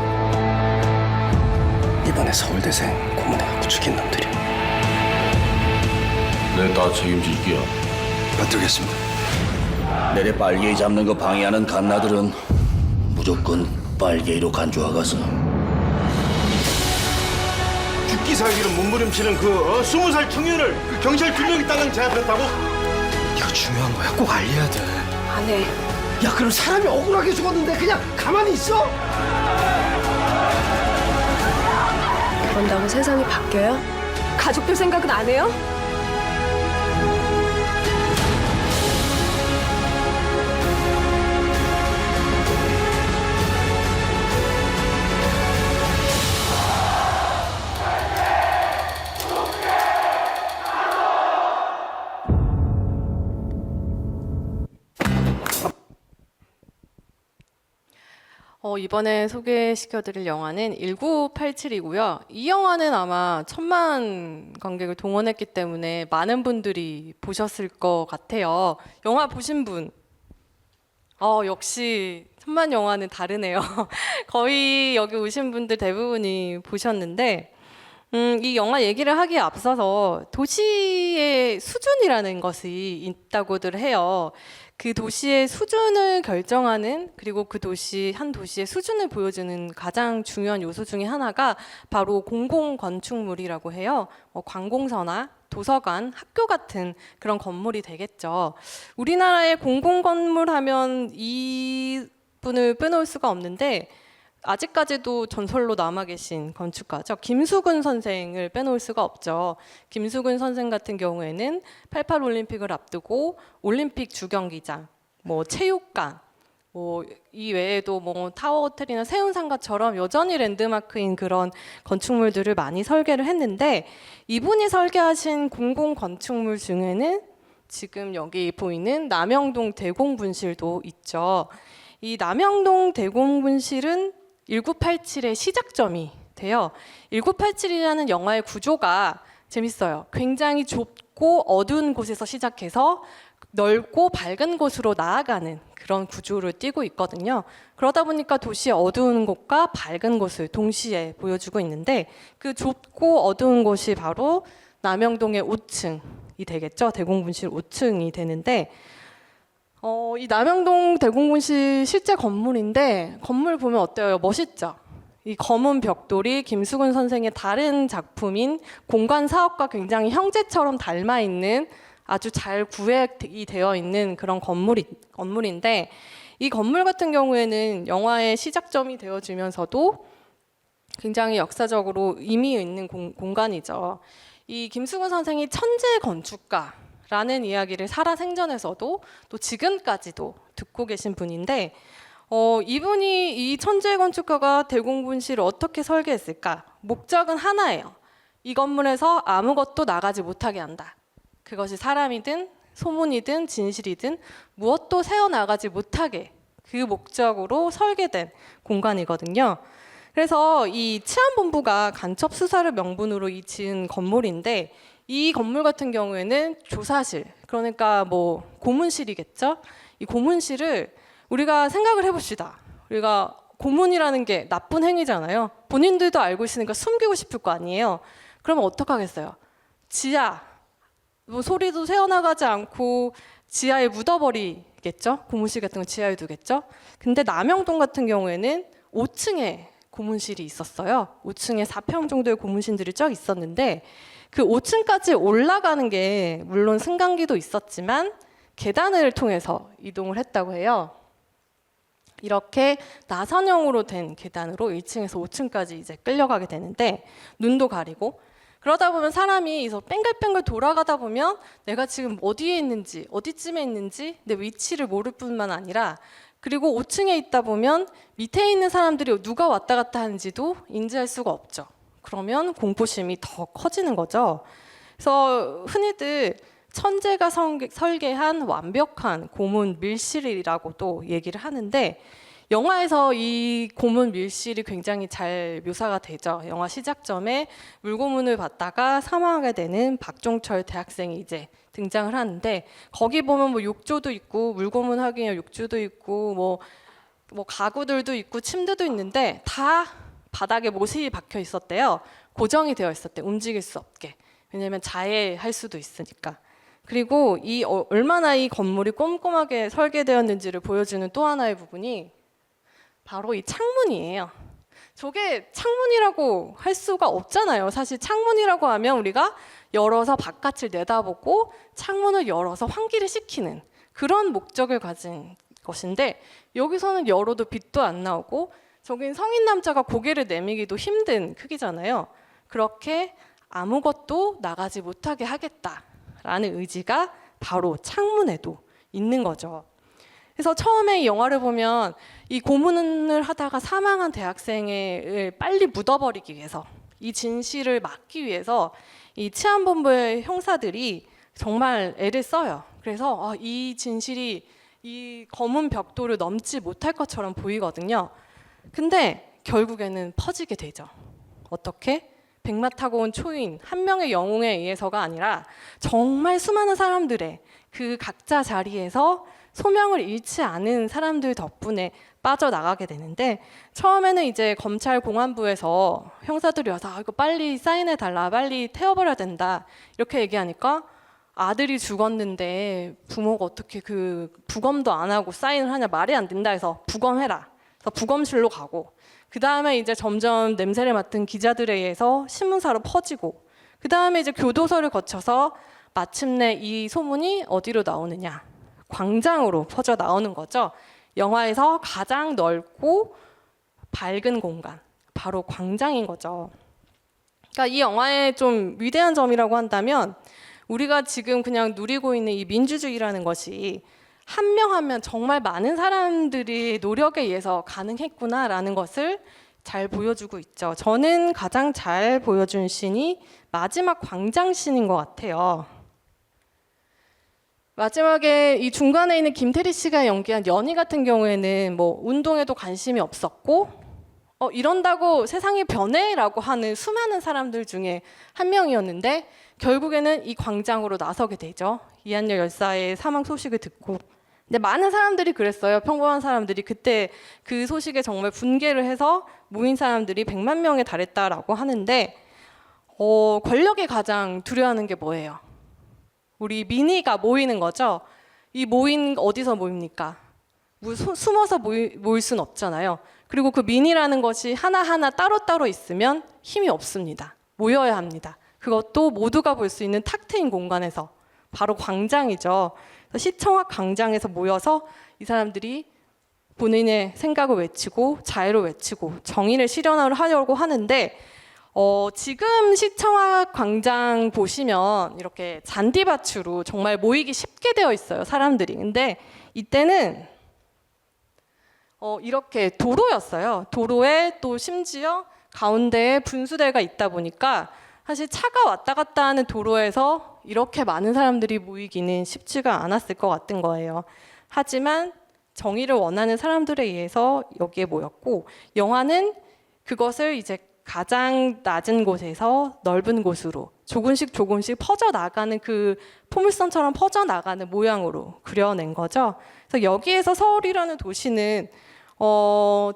이번에 서울대생 고문해갖고 죽인 놈들이. 내 다 책임질게요. 받들겠습니다. 내래 빨개이 잡는 거 방해하는 갓나들은 무조건 빨개이로 간주하가서 죽기 살기는 몸부림치는 그 20살 청년을 그 경찰 2명이 딸랑 제압했다고? 이거 중요한 거야. 꼭 알려야 돼. 안 해. 야, 그럼 사람이 억울하게 죽었는데 그냥 가만히 있어? 그런다고 세상이 바뀌어요? 가족들 생각은 안 해요? 이번에 소개시켜드릴 영화는 1987이고요. 이 영화는 아마 1000만 관객을 동원했기 때문에 많은 분들이 보셨을 것 같아요. 영화 보신 분? 역시 1000만 영화는 다르네요. 거의 여기 오신 분들 대부분이 보셨는데 이 영화 얘기를 하기에 앞서서 도시의 수준이라는 것이 있다고들 해요. 그 도시의 수준을 결정하는, 그리고 그 한 도시의 수준을 보여주는 가장 중요한 요소 중에 하나가 바로 공공 건축물이라고 해요. 관공서나 도서관, 학교 같은 그런 건물이 되겠죠. 우리나라의 공공 건물 하면 이 분을 빼놓을 수가 없는데, 아직까지도 전설로 남아 계신 건축가죠. 김수근 선생을 빼놓을 수가 없죠. 김수근 선생 같은 경우에는 88 올림픽을 앞두고 올림픽 주경기장, 체육관, 이 외에도 타워 호텔이나 세운상가처럼 여전히 랜드마크인 그런 건축물들을 많이 설계를 했는데, 이분이 설계하신 공공 건축물 중에는 지금 여기 보이는 남영동 대공분실도 있죠. 이 남영동 대공분실은 1987의 시작점이 돼요. 1987이라는 영화의 구조가 재밌어요. 굉장히 좁고 어두운 곳에서 시작해서 넓고 밝은 곳으로 나아가는 그런 구조를 띠고 있거든요. 그러다 보니까 도시의 어두운 곳과 밝은 곳을 동시에 보여주고 있는데, 그 좁고 어두운 곳이 바로 남영동의 5층이 되겠죠. 대공분실 5층이 되는데, 이 남영동 대공분실 실제 건물인데, 건물 보면 어때요? 멋있죠? 이 검은 벽돌이 김수근 선생의 다른 작품인 공간사업과 굉장히 형제처럼 닮아 있는, 아주 잘 구획이 되어 있는 그런 건물인데, 이 건물 같은 경우에는 영화의 시작점이 되어주면서도 굉장히 역사적으로 의미 있는 공간이죠. 이 김수근 선생이 천재 건축가라는 이야기를 살아생전에서도 또 지금까지도 듣고 계신 분인데, 이분이 이 천재 건축가가 대공분실을 어떻게 설계했을까? 목적은 하나예요. 이 건물에서 아무것도 나가지 못하게 한다. 그것이 사람이든 소문이든 진실이든 무엇도 새어나가지 못하게, 그 목적으로 설계된 공간이거든요. 그래서 이 치안본부가 간첩 수사를 명분으로 지은 건물인데, 이 건물 같은 경우에는 조사실, 그러니까 고문실이겠죠. 이 고문실을 우리가 생각을 해봅시다. 우리가 고문이라는 게 나쁜 행위잖아요. 본인들도 알고 있으니까 숨기고 싶을 거 아니에요. 그러면 어떡하겠어요? 지하, 소리도 새어나가지 않고 지하에 묻어버리겠죠. 고문실 같은 건 지하에 두겠죠. 근데 남영동 같은 경우에는 5층에 고문실이 있었어요. 5층에 4평 정도의 고문실들이 쫙 있었는데, 그 5층까지 올라가는 게 물론 승강기도 있었지만 계단을 통해서 이동을 했다고 해요. 이렇게 나선형으로 된 계단으로 1층에서 5층까지 이제 끌려가게 되는데, 눈도 가리고, 그러다 보면 사람이 뺑글뺑글 돌아가다 보면 내가 지금 어디에 있는지, 어디쯤에 있는지 내 위치를 모를 뿐만 아니라, 그리고 5층에 있다 보면 밑에 있는 사람들이 누가 왔다 갔다 하는지도 인지할 수가 없죠. 그러면 공포심이 더 커지는 거죠. 그래서 흔히들 천재가 설계한 완벽한 고문 밀실이라고도 얘기를 하는데, 영화에서 이 고문 밀실이 굉장히 잘 묘사가 되죠. 영화 시작점에 물고문을 받다가 사망하게 되는 박종철 대학생이 이제 등장을 하는데, 거기 보면 욕조도 있고, 물고문 하기 위한 욕조도 있고, 가구들도 있고, 침대도 있는데 다 바닥에 못이 박혀 있었대요. 고정이 되어 있었대. 움직일 수 없게. 왜냐하면 자해할 수도 있으니까. 그리고 얼마나 이 건물이 꼼꼼하게 설계되었는지를 보여주는 또 하나의 부분이 바로 이 창문이에요. 저게 창문이라고 할 수가 없잖아요. 사실 창문이라고 하면 우리가 열어서 바깥을 내다보고 창문을 열어서 환기를 시키는 그런 목적을 가진 것인데 여기서는 열어도 빛도 안 나오고 저긴 성인 남자가 고개를 내미기도 힘든 크기잖아요. 그렇게 아무것도 나가지 못하게 하겠다라는 의지가 바로 창문에도 있는 거죠. 그래서 처음에 이 영화를 보면 이 고문을 하다가 사망한 대학생을 빨리 묻어버리기 위해서 이 진실을 막기 위해서 이 치안본부의 형사들이 정말 애를 써요. 그래서 이 진실이 이 검은 벽돌을 넘지 못할 것처럼 보이거든요. 근데 결국에는 퍼지게 되죠. 어떻게? 백마 타고 온 초인 한 명의 영웅에 의해서가 아니라 정말 수많은 사람들의 그 각자 자리에서 소명을 잃지 않은 사람들 덕분에 빠져나가게 되는데 처음에는 이제 검찰 공안부에서 형사들이 와서 이거 빨리 사인해 달라, 빨리 태워버려야 된다 이렇게 얘기하니까 아들이 죽었는데 부모가 어떻게 그 부검도 안 하고 사인을 하냐, 말이 안 된다 해서 부검해라. 그래서 부검실로 가고 그 다음에 이제 점점 냄새를 맡은 기자들에 의해서 신문사로 퍼지고 그 다음에 이제 교도소를 거쳐서 마침내 이 소문이 어디로 나오느냐, 광장으로 퍼져 나오는 거죠. 영화에서 가장 넓고 밝은 공간, 바로 광장인 거죠. 그러니까 이 영화의 좀 위대한 점이라고 한다면 우리가 지금 그냥 누리고 있는 이 민주주의라는 것이 한 명 한 명 정말 많은 사람들이 노력에 의해서 가능했구나라는 것을 잘 보여주고 있죠. 저는 가장 잘 보여준 씬이 마지막 광장 씬인 것 같아요. 마지막에 이 중간에 있는 김태리 씨가 연기한 연희 같은 경우에는 뭐 운동에도 관심이 없었고 이런다고 세상이 변해라고 하는 수많은 사람들 중에 한 명이었는데 결국에는 이 광장으로 나서게 되죠. 이한열 열사의 사망 소식을 듣고. 근데 많은 사람들이 그랬어요. 평범한 사람들이 그때 그 소식에 정말 분개를 해서 모인 사람들이 100만 명에 달했다라고 하는데 권력이 가장 두려워하는 게 뭐예요? 우리 민의가 모이는 거죠. 이 모인 어디서 모입니까? 숨어서 모일 수는 없잖아요. 그리고 그 민의라는 것이 하나하나 따로따로 있으면 힘이 없습니다. 모여야 합니다. 그것도 모두가 볼 수 있는 탁 트인 공간에서, 바로 광장이죠. 시청 앞 광장에서 모여서 이 사람들이 본인의 생각을 외치고 자유를 외치고 정의를 실현하려고 하는데 지금 시청 앞 광장 보시면 이렇게 잔디밭으로 정말 모이기 쉽게 되어 있어요, 사람들이. 근데 이때는 이렇게 도로였어요. 도로에 또 심지어 가운데에 분수대가 있다 보니까 사실 차가 왔다 갔다 하는 도로에서 이렇게 많은 사람들이 모이기는 쉽지가 않았을 것 같은 거예요. 하지만 정의를 원하는 사람들에 의해서 여기에 모였고, 영화는 그것을 이제 가장 낮은 곳에서 넓은 곳으로 조금씩 조금씩 퍼져나가는, 그 포물선처럼 퍼져나가는 모양으로 그려낸 거죠. 그래서 여기에서 서울이라는 도시는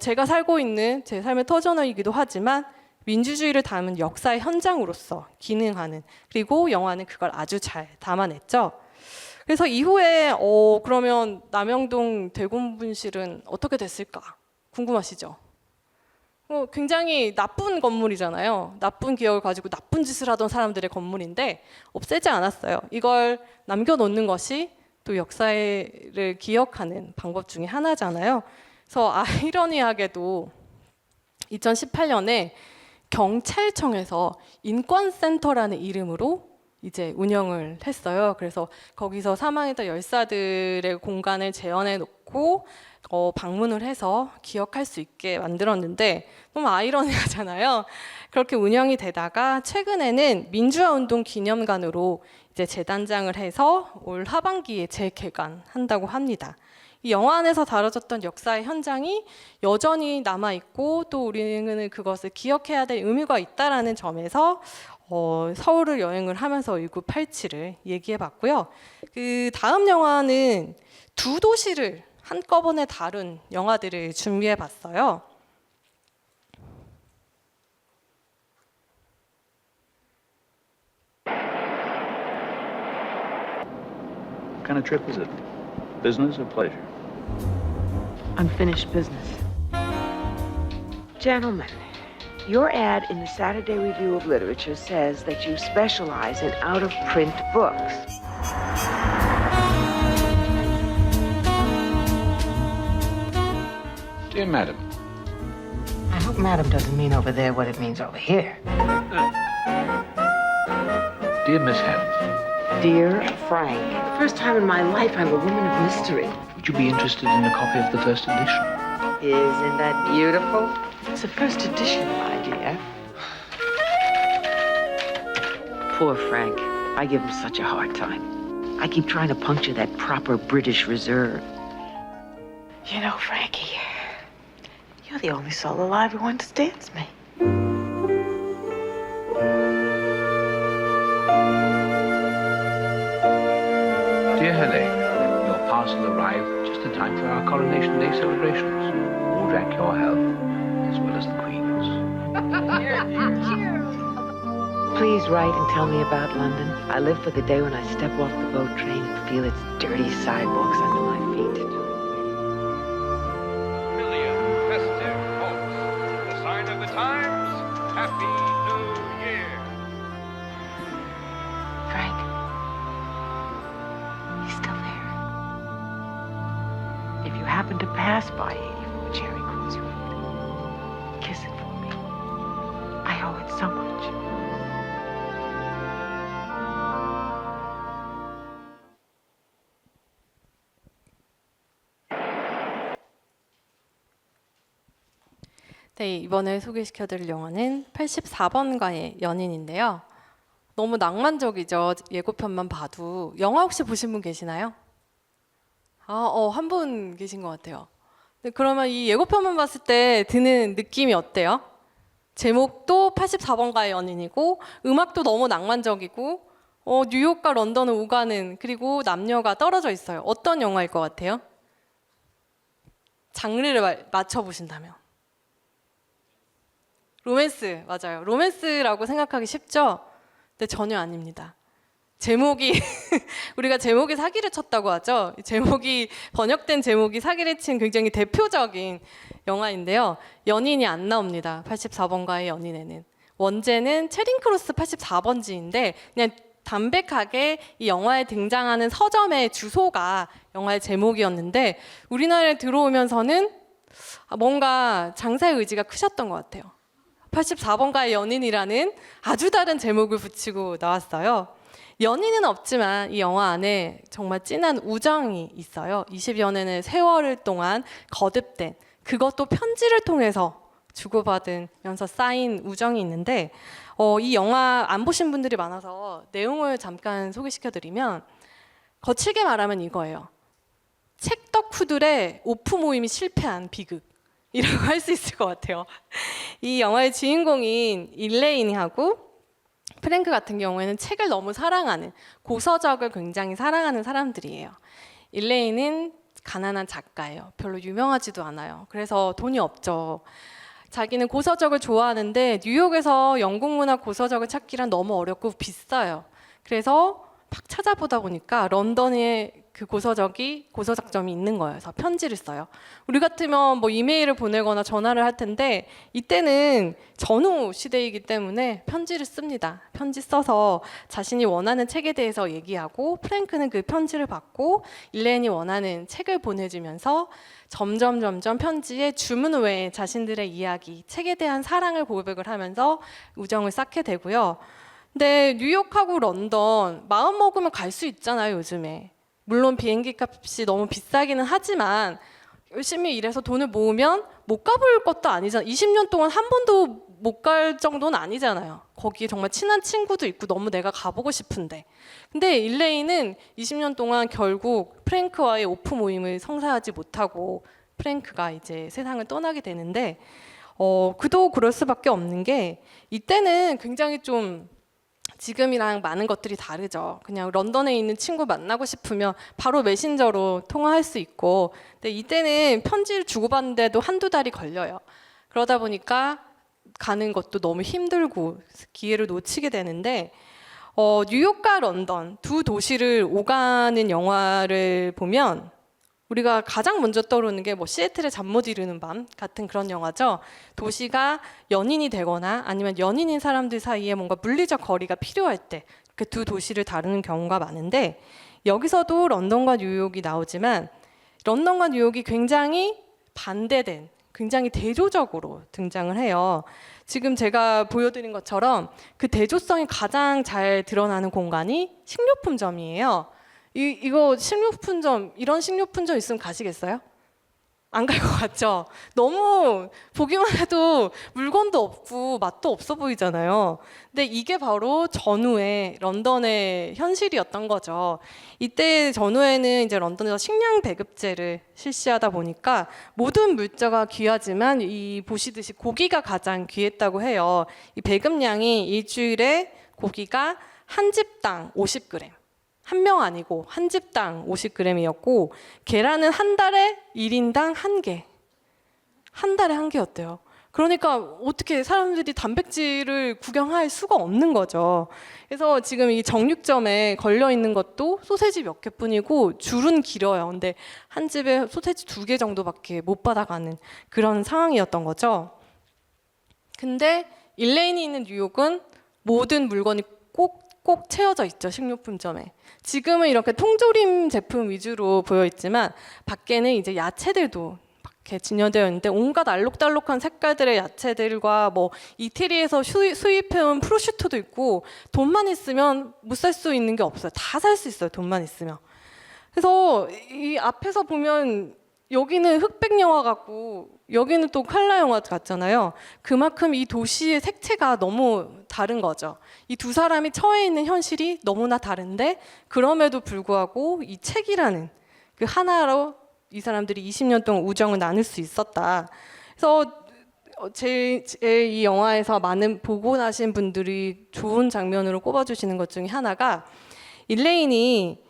제가 살고 있는 제 삶의 터전이기도 하지만 민주주의를 담은 역사의 현장으로서 기능하는, 그리고 영화는 그걸 아주 잘 담아냈죠. 그래서 이후에 그러면 남영동 대공분실은 어떻게 됐을까 궁금하시죠? 굉장히 나쁜 건물이잖아요. 나쁜 기억을 가지고 나쁜 짓을 하던 사람들의 건물인데 없애지 않았어요. 이걸 남겨놓는 것이 또 역사를 기억하는 방법 중에 하나잖아요. 그래서 아이러니하게도 2018년에 경찰청에서 인권센터라는 이름으로 이제 운영을 했어요. 그래서 거기서 사망했던 열사들의 공간을 재현해 놓고 방문을 해서 기억할 수 있게 만들었는데 너무 아이러니하잖아요. 그렇게 운영이 되다가 최근에는 민주화운동 기념관으로 이제 재단장을 해서 올 하반기에 재개관한다고 합니다. 이 영화 안에서 다뤄졌던 역사의 현장이 여전히 남아있고 또 우리는 그것을 기억해야 될 의무가 있다라는 점에서 서울을 여행을 하면서 1987을 얘기해봤고요. 그 다음 영화는 두 도시를 한꺼번에 다룬 영화들을 준비해봤어요. What kind of trip is it? Business or pleasure? Unfinished business. Gentlemen, Your ad in the Saturday Review of Literature says that you specialize in out-of-print books. Dear madam. I hope madam doesn't mean over there what it means over here. Dear Miss Hands, Dear Frank, the first time in my life I'm a woman of mystery. would you be interested in a copy of the first edition? Isn't that beautiful? It's a first edition, my dear. Poor Frank. I give him such a hard time. I keep trying to puncture that proper British reserve. You know, Frankie, you're the only soul alive who understands me. Dear Helene, your parcel arrived just in time for our Coronation Day celebrations. All drank your health, as well as the Queen's. Please write and tell me about London. I live for the day when I step off the boat train and feel its dirty sidewalks under my feet. Festive hopes. The sign of the times. Happy New Year. Frank, he's still there. If you happen to pass by 84 Cherry Cross Road, kiss it for me. I owe it so much. 네, 이번에 소개시켜드릴 영화는 84번가의 연인인데요. 너무 낭만적이죠. 예고편만 봐도. 영화 혹시 보신 분 계시나요? 한 분 계신 것 같아요. 네, 그러면 이 예고편만 봤을 때 드는 느낌이 어때요? 제목도 84번가의 연인이고 음악도 너무 낭만적이고 뉴욕과 런던을 오가는, 그리고 남녀가 떨어져 있어요. 어떤 영화일 것 같아요? 장르를 맞춰보신다면. 로맨스, 맞아요. 로맨스라고 생각하기 쉽죠? 근데 전혀 아닙니다. 제목이 우리가 제목이 사기를 쳤다고 하죠. 제목이, 번역된 제목이 사기를 친 굉장히 대표적인 영화인데요. 연인이 안 나옵니다. 84번가의 연인에는. 원제는 체링 크로스 84번지인데 그냥 담백하게 이 영화에 등장하는 서점의 주소가 영화의 제목이었는데 우리나라에 들어오면서는 뭔가 장사의 의지가 크셨던 것 같아요. 84번가의 연인이라는 아주 다른 제목을 붙이고 나왔어요. 연인은 없지만 이 영화 안에 정말 진한 우정이 있어요. 20여 년의 세월을 동안 거듭된, 그것도 편지를 통해서 주고받으면서 쌓인 우정이 있는데 이 영화 안 보신 분들이 많아서 내용을 잠깐 소개시켜드리면, 거칠게 말하면 이거예요. 책덕후들의 오프 모임이 실패한 비극 이라고 할 수 있을 것 같아요. 이 영화의 주인공인 일레인하고 프랭크 같은 경우에는 책을 너무 사랑하는, 고서적을 굉장히 사랑하는 사람들이에요. 일레인은 가난한 작가예요. 별로 유명하지도 않아요. 그래서 돈이 없죠. 자기는 고서적을 좋아하는데 뉴욕에서 영국 문화 고서적을 찾기란 너무 어렵고 비싸요. 그래서 막 찾아보다 보니까 런던에 그 고서적점이 있는 거예요. 그래서 편지를 써요. 우리 같으면 뭐 이메일을 보내거나 전화를 할 텐데 이때는 전후 시대이기 때문에 편지를 씁니다. 편지 써서 자신이 원하는 책에 대해서 얘기하고, 프랭크는 그 편지를 받고 일렌이 원하는 책을 보내주면서 점점 편지에 주문 외에 자신들의 이야기, 책에 대한 사랑을 고백을 하면서 우정을 쌓게 되고요. 근데 뉴욕하고 런던 마음 먹으면 갈 수 있잖아요, 요즘에. 물론 비행기 값이 너무 비싸기는 하지만 열심히 일해서 돈을 모으면 못 가볼 것도 아니잖아요. 20년 동안 한 번도 못 갈 정도는 아니잖아요. 거기에 정말 친한 친구도 있고 너무 내가 가보고 싶은데. 근데 일레인은 20년 동안 결국 프랭크와의 오프 모임을 성사하지 못하고 프랭크가 이제 세상을 떠나게 되는데 그도 그럴 수밖에 없는 게, 이때는 굉장히 좀 지금이랑 많은 것들이 다르죠. 그냥 런던에 있는 친구 만나고 싶으면 바로 메신저로 통화할 수 있고, 근데 이때는 편지를 주고받는데도 한두 달이 걸려요. 그러다 보니까 가는 것도 너무 힘들고 기회를 놓치게 되는데 뉴욕과 런던 두 도시를 오가는 영화를 보면 우리가 가장 먼저 떠오르는 게 뭐 시애틀의 잠 못 이루는 밤 같은 그런 영화죠. 도시가 연인이 되거나 아니면 연인인 사람들 사이에 뭔가 물리적 거리가 필요할 때 그 두 도시를 다루는 경우가 많은데, 여기서도 런던과 뉴욕이 나오지만 런던과 뉴욕이 굉장히 반대된, 굉장히 대조적으로 등장을 해요. 지금 제가 보여드린 것처럼 그 대조성이 가장 잘 드러나는 공간이 식료품점이에요. 이거 식료품점, 이런 식료품점 있으면 가시겠어요? 안 갈 것 같죠? 너무 보기만 해도 물건도 없고 맛도 없어 보이잖아요. 근데 이게 바로 전후의 런던의 현실이었던 거죠. 이때 전후에는 이제 런던에서 식량 배급제를 실시하다 보니까 모든 물자가 귀하지만 이 보시듯이 고기가 가장 귀했다고 해요. 이 배급량이 일주일에 고기가 한 집당 50g. 한 명 아니고 한 집당 50g이었고, 계란은 한 달에 1인당 1개. 한 달에 1개였대요. 그러니까 어떻게 사람들이 단백질을 구경할 수가 없는 거죠. 그래서 지금 이 정육점에 걸려 있는 것도 소세지 몇 개뿐이고 줄은 길어요. 근데 한 집에 소세지 2개 정도밖에 못 받아가는 그런 상황이었던 거죠. 근데 일레인이 있는 뉴욕은 모든 물건이 꼭 채워져 있죠, 식료품점에. 지금은 이렇게 통조림 제품 위주로 보여 있지만 밖에는 이제 야채들도 이렇게 진열되어 있는데, 온갖 알록달록한 색깔들의 야채들과 뭐 이태리에서 수입해온 프로슈토도 있고, 돈만 있으면 못 살 수 있는 게 없어요. 다 살 수 있어요, 돈만 있으면. 그래서 이 앞에서 보면 여기는 흑백 영화 같고 여기는 또 컬러 영화 같잖아요. 그만큼 이 도시의 색채가 너무 다른 거죠. 이 두 사람이 처해 있는 현실이 너무나 다른데, 그럼에도 불구하고 이 책이라는 그 하나로 이 사람들이 20년 동안 우정을 나눌 수 있었다. 그래서 이 영화에서 많은 보고 나신 분들이 좋은 장면으로 꼽아주시는 것 중에 하나가, 일레인이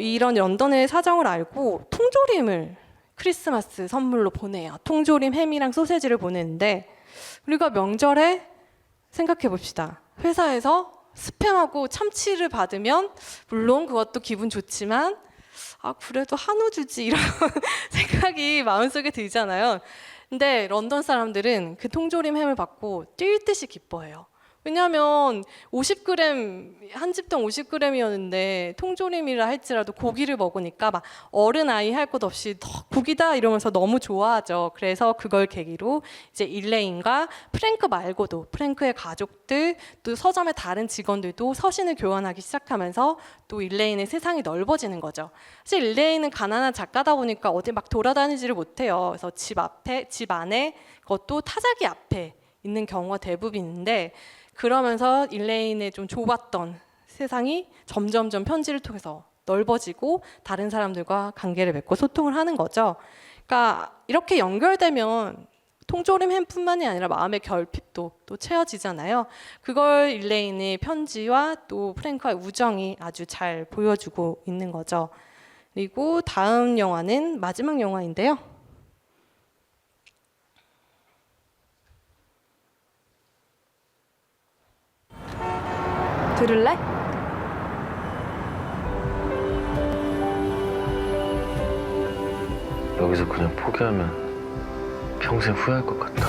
이런 런던의 사정을 알고 통조림을 크리스마스 선물로 보내요. 통조림, 햄이랑 소세지를 보내는데, 우리가 명절에 생각해 봅시다. 회사에서 스팸하고 참치를 받으면 물론 그것도 기분 좋지만 그래도 한우 주지 이런 생각이 마음속에 들잖아요. 근데 런던 사람들은 그 통조림 햄을 받고 뛸 듯이 기뻐해요. 왜냐하면 50g, 한 집당 50g이었는데 통조림이라 할지라도 고기를 먹으니까 막 어른 아이 할 것 없이 고기다 이러면서 너무 좋아하죠. 그래서 그걸 계기로 이제 일레인과 프랭크 말고도 프랭크의 가족들, 또 서점의 다른 직원들도 서신을 교환하기 시작하면서 또 일레인의 세상이 넓어지는 거죠. 사실 일레인은 가난한 작가다 보니까 어디 막 돌아다니지를 못해요. 그래서 집 안에, 그것도 타자기 앞에 있는 경우가 대부분인데, 그러면서 일레인의 좀 좁았던 세상이 점점점 편지를 통해서 넓어지고 다른 사람들과 관계를 맺고 소통을 하는 거죠. 그러니까 이렇게 연결되면 통조림 햄뿐만이 아니라 마음의 결핍도 또 채워지잖아요. 그걸 일레인의 편지와 또 프랭크와의 우정이 아주 잘 보여주고 있는 거죠. 그리고 다음 영화는 마지막 영화인데요. 들을래? 여기서 그냥 포기하면 평생 후회할 것 같다.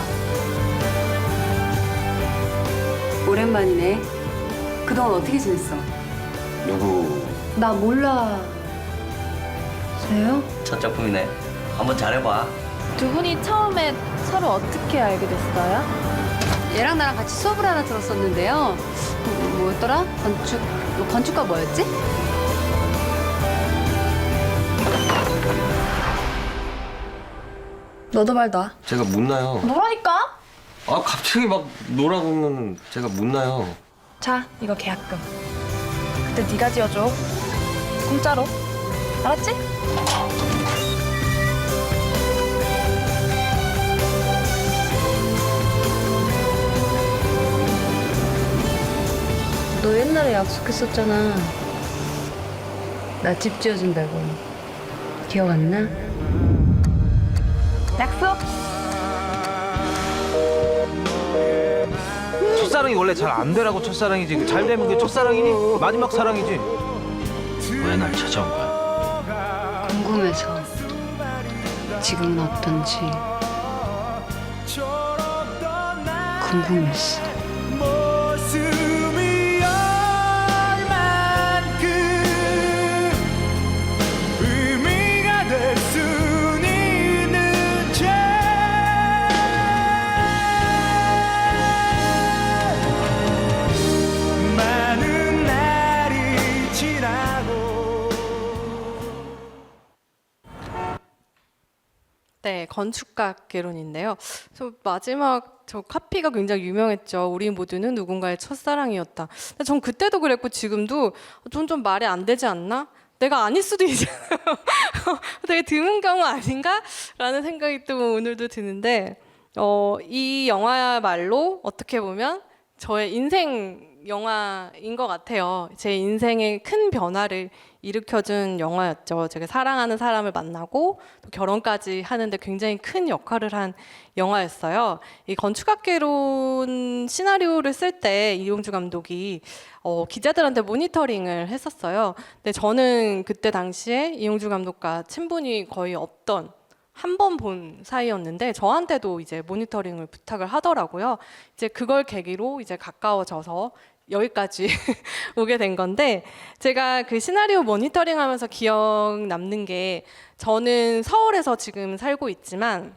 오랜만이네. 그동안 어떻게 지냈어? 누구? 나 몰라. 세요? 첫 작품이네. 한번 잘해봐. 두 분이 처음에 서로 어떻게 알게 됐어요? 얘랑 나랑 같이 수업을 하나 들었었는데요. 뭐였더라? 건축과 뭐였지? 너도 말 놔. 제가 못 나요. 뭐라니까? 갑자기 막 노라고 하면 제가 못 나요. 자, 이거 계약금. 그때 네가 지어줘. 공짜로. 알았지? 너 옛날에 약속했었잖아. 나 집 지어준다고. 기억 안 나? 약속. 첫사랑이 원래 잘 안 되라고 첫사랑이지. 잘 되면 그게 첫사랑이니? 마지막 사랑이지. 왜 날 찾아온 거야? 궁금해서. 지금은 어떤지 궁금했어. 모습이 얼만큼 의미가 될 수 있는지 많은 날이 지나고. 네, 건축학개론인데요. 저 카피가 굉장히 유명했죠. 우리 모두는 누군가의 첫사랑이었다. 근데 전 그때도 그랬고 지금도 좀 말이 안 되지 않나? 내가 아닐 수도 있잖아요. 되게 드문 경우 아닌가? 라는 생각이 또 오늘도 드는데 이 영화야말로 어떻게 보면 저의 인생 영화인 것 같아요. 제 인생의 큰 변화를 일으켜준 영화였죠. 제가 사랑하는 사람을 만나고 또 결혼까지 하는데 굉장히 큰 역할을 한 영화였어요. 이 건축학개론 시나리오를 쓸 때 이용주 감독이 기자들한테 모니터링을 했었어요. 근데 저는 그때 당시에 이용주 감독과 친분이 거의 없던 한 번 본 사이였는데 저한테도 이제 모니터링을 부탁을 하더라고요. 이제 그걸 계기로 이제 가까워져서 여기까지 오게 된 건데 제가 그 시나리오 모니터링 하면서 기억 남는 게 저는 서울에서 지금 살고 있지만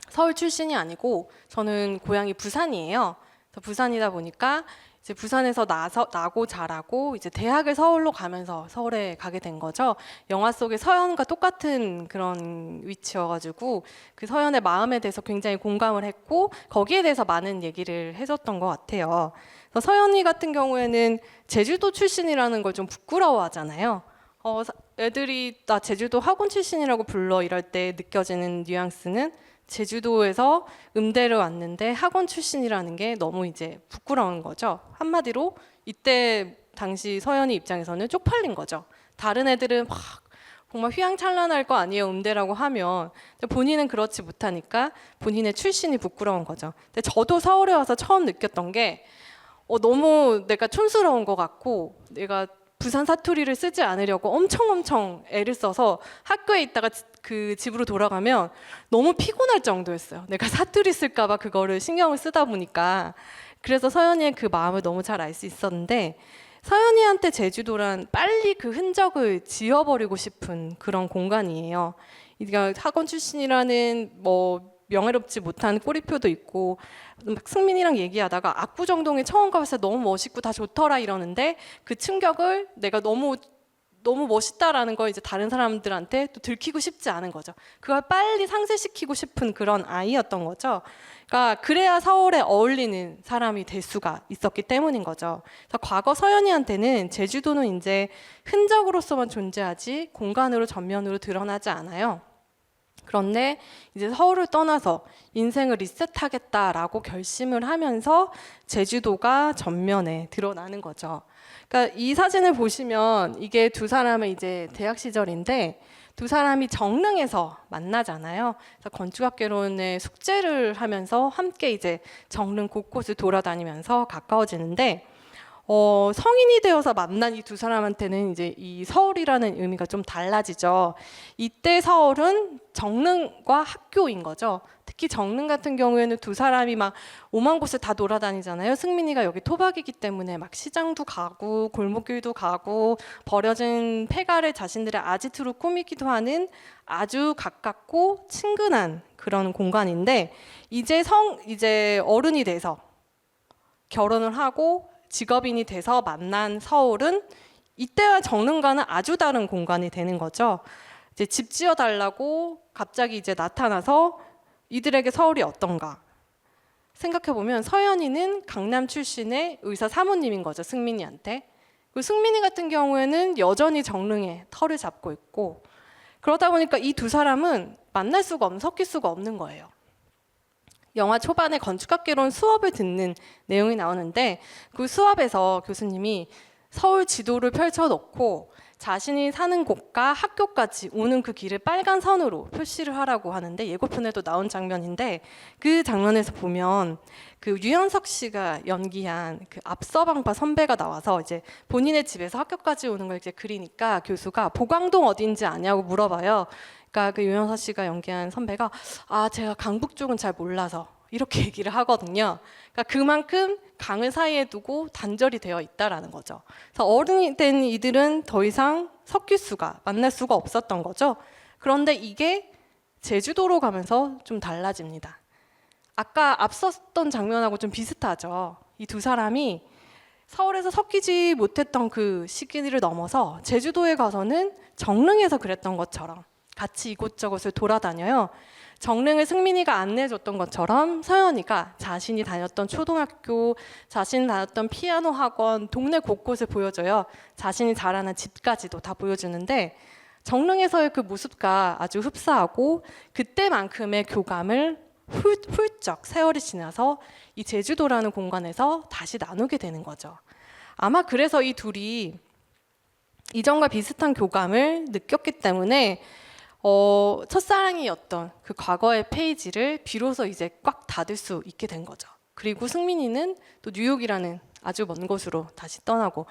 서울 출신이 아니고 저는 고향이 부산이에요. 그래서 부산이다 보니까 이제 부산에서 나고 자라고 이제 대학을 서울로 가면서 서울에 가게 된 거죠. 영화 속의 서연과 똑같은 그런 위치여가지고 그 서연의 마음에 대해서 굉장히 공감을 했고 거기에 대해서 많은 얘기를 해줬던 것 같아요. 그래서 서연이 같은 경우에는 제주도 출신이라는 걸 좀 부끄러워하잖아요. 애들이 나 제주도 학원 출신이라고 불러 이럴 때 느껴지는 뉘앙스는 제주도에서 음대를 왔는데 학원 출신이라는 게 너무 이제 부끄러운 거죠. 한마디로 이때 당시 서연이 입장에서는 쪽팔린 거죠. 다른 애들은 막 정말 휘황찬란할 거 아니에요, 음대라고 하면. 본인은 그렇지 못하니까 본인의 출신이 부끄러운 거죠. 근데 저도 서울에 와서 처음 느꼈던 게 너무 내가 촌스러운 것 같고 내가 부산 사투리를 쓰지 않으려고 엄청 애를 써서 학교에 있다가 그 집으로 돌아가면 너무 피곤할 정도였어요. 내가 사투리 쓸까 봐 그거를 신경을 쓰다 보니까. 그래서 서연이의 그 마음을 너무 잘 알 수 있었는데 서연이한테 제주도란 빨리 그 흔적을 지워버리고 싶은 그런 공간이에요. 그러니까 학원 출신이라는 명예롭지 못한 꼬리표도 있고 막 승민이랑 얘기하다가 압구정동에 처음 가봤을 때 너무 멋있고 다 좋더라 이러는데 그 충격을 내가 너무 멋있다라는 걸 이제 다른 사람들한테 또 들키고 싶지 않은 거죠. 그걸 빨리 상쇄시키고 싶은 그런 아이였던 거죠. 그러니까 그래야 서울에 어울리는 사람이 될 수가 있었기 때문인 거죠. 그래서 과거 서연이한테는 제주도는 이제 흔적으로서만 존재하지 공간으로 전면으로 드러나지 않아요. 그런데 이제 서울을 떠나서 인생을 리셋하겠다라고 결심을 하면서 제주도가 전면에 드러나는 거죠. 그러니까 이 사진을 보시면 이게 두 사람의 이제 대학 시절인데 두 사람이 정릉에서 만나잖아요. 그래서 건축학개론의 숙제를 하면서 함께 이제 정릉 곳곳을 돌아다니면서 가까워지는데 성인이 되어서 만난 이 두 사람한테는 이제 이 서울이라는 의미가 좀 달라지죠. 이때 서울은 정릉과 학교인 거죠. 특히 정릉 같은 경우에는 두 사람이 막 오만 곳을 다 돌아다니잖아요. 승민이가 여기 토박이기 때문에 막 시장도 가고 골목길도 가고 버려진 폐가를 자신들의 아지트로 꾸미기도 하는 아주 가깝고 친근한 그런 공간인데 이제 어른이 돼서 결혼을 하고 직업인이 돼서 만난 서울은 이때와 정릉과는 아주 다른 공간이 되는 거죠. 이제 집 지어 달라고 갑자기 이제 나타나서 이들에게 서울이 어떤가 생각해 보면 서연이는 강남 출신의 의사 사모님인 거죠, 승민이한테. 그리고 승민이 같은 경우에는 여전히 정릉에 터를 잡고 있고 그러다 보니까 이 두 사람은 만날 수가 섞일 수가 없는 거예요. 영화 초반에 건축학개론 수업을 듣는 내용이 나오는데 그 수업에서 교수님이 서울 지도를 펼쳐놓고 자신이 사는 곳과 학교까지 오는 그 길을 빨간 선으로 표시를 하라고 하는데 예고편에도 나온 장면인데 그 장면에서 보면 그 유연석 씨가 연기한 그 앞서방파 선배가 나와서 이제 본인의 집에서 학교까지 오는 걸 이제 그리니까 교수가 보광동 어딘지 아냐고 물어봐요. 그러니까 그 유영석 씨가 연기한 선배가 제가 강북 쪽은 잘 몰라서 이렇게 얘기를 하거든요. 그러니까 그만큼 강을 사이에 두고 단절이 되어 있다라는 거죠. 그래서 어른이 된 이들은 더 이상 만날 수가 없었던 거죠. 그런데 이게 제주도로 가면서 좀 달라집니다. 아까 앞섰던 장면하고 좀 비슷하죠. 이 두 사람이 서울에서 섞이지 못했던 그 시기를 넘어서 제주도에 가서는 정릉에서 그랬던 것처럼 같이 이곳저곳을 돌아다녀요. 정릉을 승민이가 안내해줬던 것처럼 서연이가 자신이 다녔던 초등학교, 자신이 다녔던 피아노 학원, 동네 곳곳을 보여줘요. 자신이 자라난 집까지도 다 보여주는데 정릉에서의 그 모습과 아주 흡사하고 그때만큼의 교감을 훌쩍 세월이 지나서 이 제주도라는 공간에서 다시 나누게 되는 거죠. 아마 그래서 이 둘이 이전과 비슷한 교감을 느꼈기 때문에 첫사랑이었던 그 과거의 페이지를 비로소 이제 꽉 닫을 수 있게 된 거죠. 그리고 승민이는 또 뉴욕이라는 아주 먼 곳으로 다시 떠나고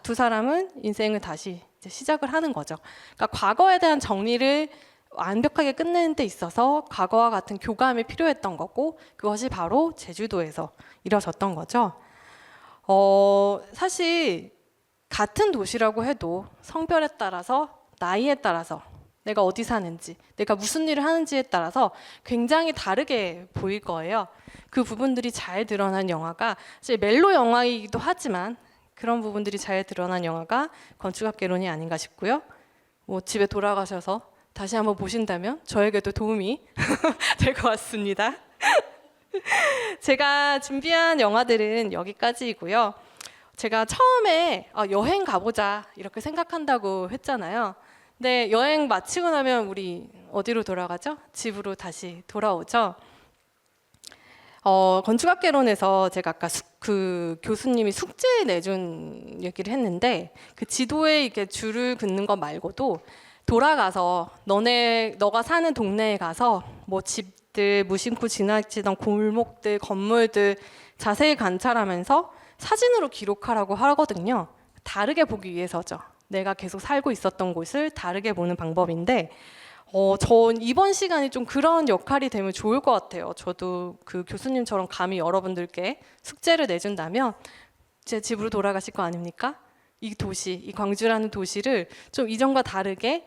두 사람은 인생을 다시 이제 시작을 하는 거죠. 그러니까 과거에 대한 정리를 완벽하게 끝내는 데 있어서 과거와 같은 교감이 필요했던 거고 그것이 바로 제주도에서 이뤄졌던 거죠. 사실 같은 도시라고 해도 성별에 따라서 나이에 따라서 내가 어디 사는지 내가 무슨 일을 하는지에 따라서 굉장히 다르게 보일 거예요. 그 부분들이 잘 드러난 영화가 사실 멜로 영화이기도 하지만 그런 부분들이 잘 드러난 영화가 건축학개론이 아닌가 싶고요. 뭐 집에 돌아가셔서 다시 한번 보신다면 저에게도 도움이 될 것 같습니다. 제가 준비한 영화들은 여기까지이고요. 제가 처음에 여행 가보자 이렇게 생각한다고 했잖아요. 근데 여행 마치고 나면 우리 어디로 돌아가죠? 집으로 다시 돌아오죠. 건축학개론에서 제가 아까 그 교수님이 숙제 내준 얘기를 했는데 그 지도에 이렇게 줄을 긋는 것 말고도 돌아가서 너가 사는 동네에 가서 뭐 집들, 무심코 지나치던 골목들, 건물들 자세히 관찰하면서 사진으로 기록하라고 하거든요. 다르게 보기 위해서죠. 내가 계속 살고 있었던 곳을 다르게 보는 방법인데 전 이번 시간이 좀 그런 역할이 되면 좋을 것 같아요. 저도 그 교수님처럼 감히 여러분들께 숙제를 내준다면 제 집으로 돌아가실 거 아닙니까? 이 도시, 이 광주라는 도시를 좀 이전과 다르게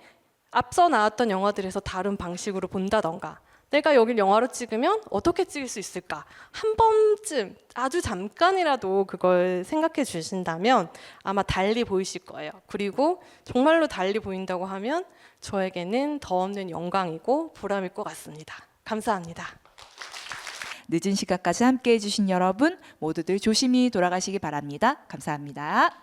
앞서 나왔던 영화들에서 다른 방식으로 본다던가 내가 여길 영화로 찍으면 어떻게 찍을 수 있을까? 한 번쯤 아주 잠깐이라도 그걸 생각해 주신다면 아마 달리 보이실 거예요. 그리고 정말로 달리 보인다고 하면 저에게는 더 없는 영광이고 보람일 것 같습니다. 감사합니다. 늦은 시간까지 함께해 주신 여러분 모두들 조심히 돌아가시기 바랍니다. 감사합니다.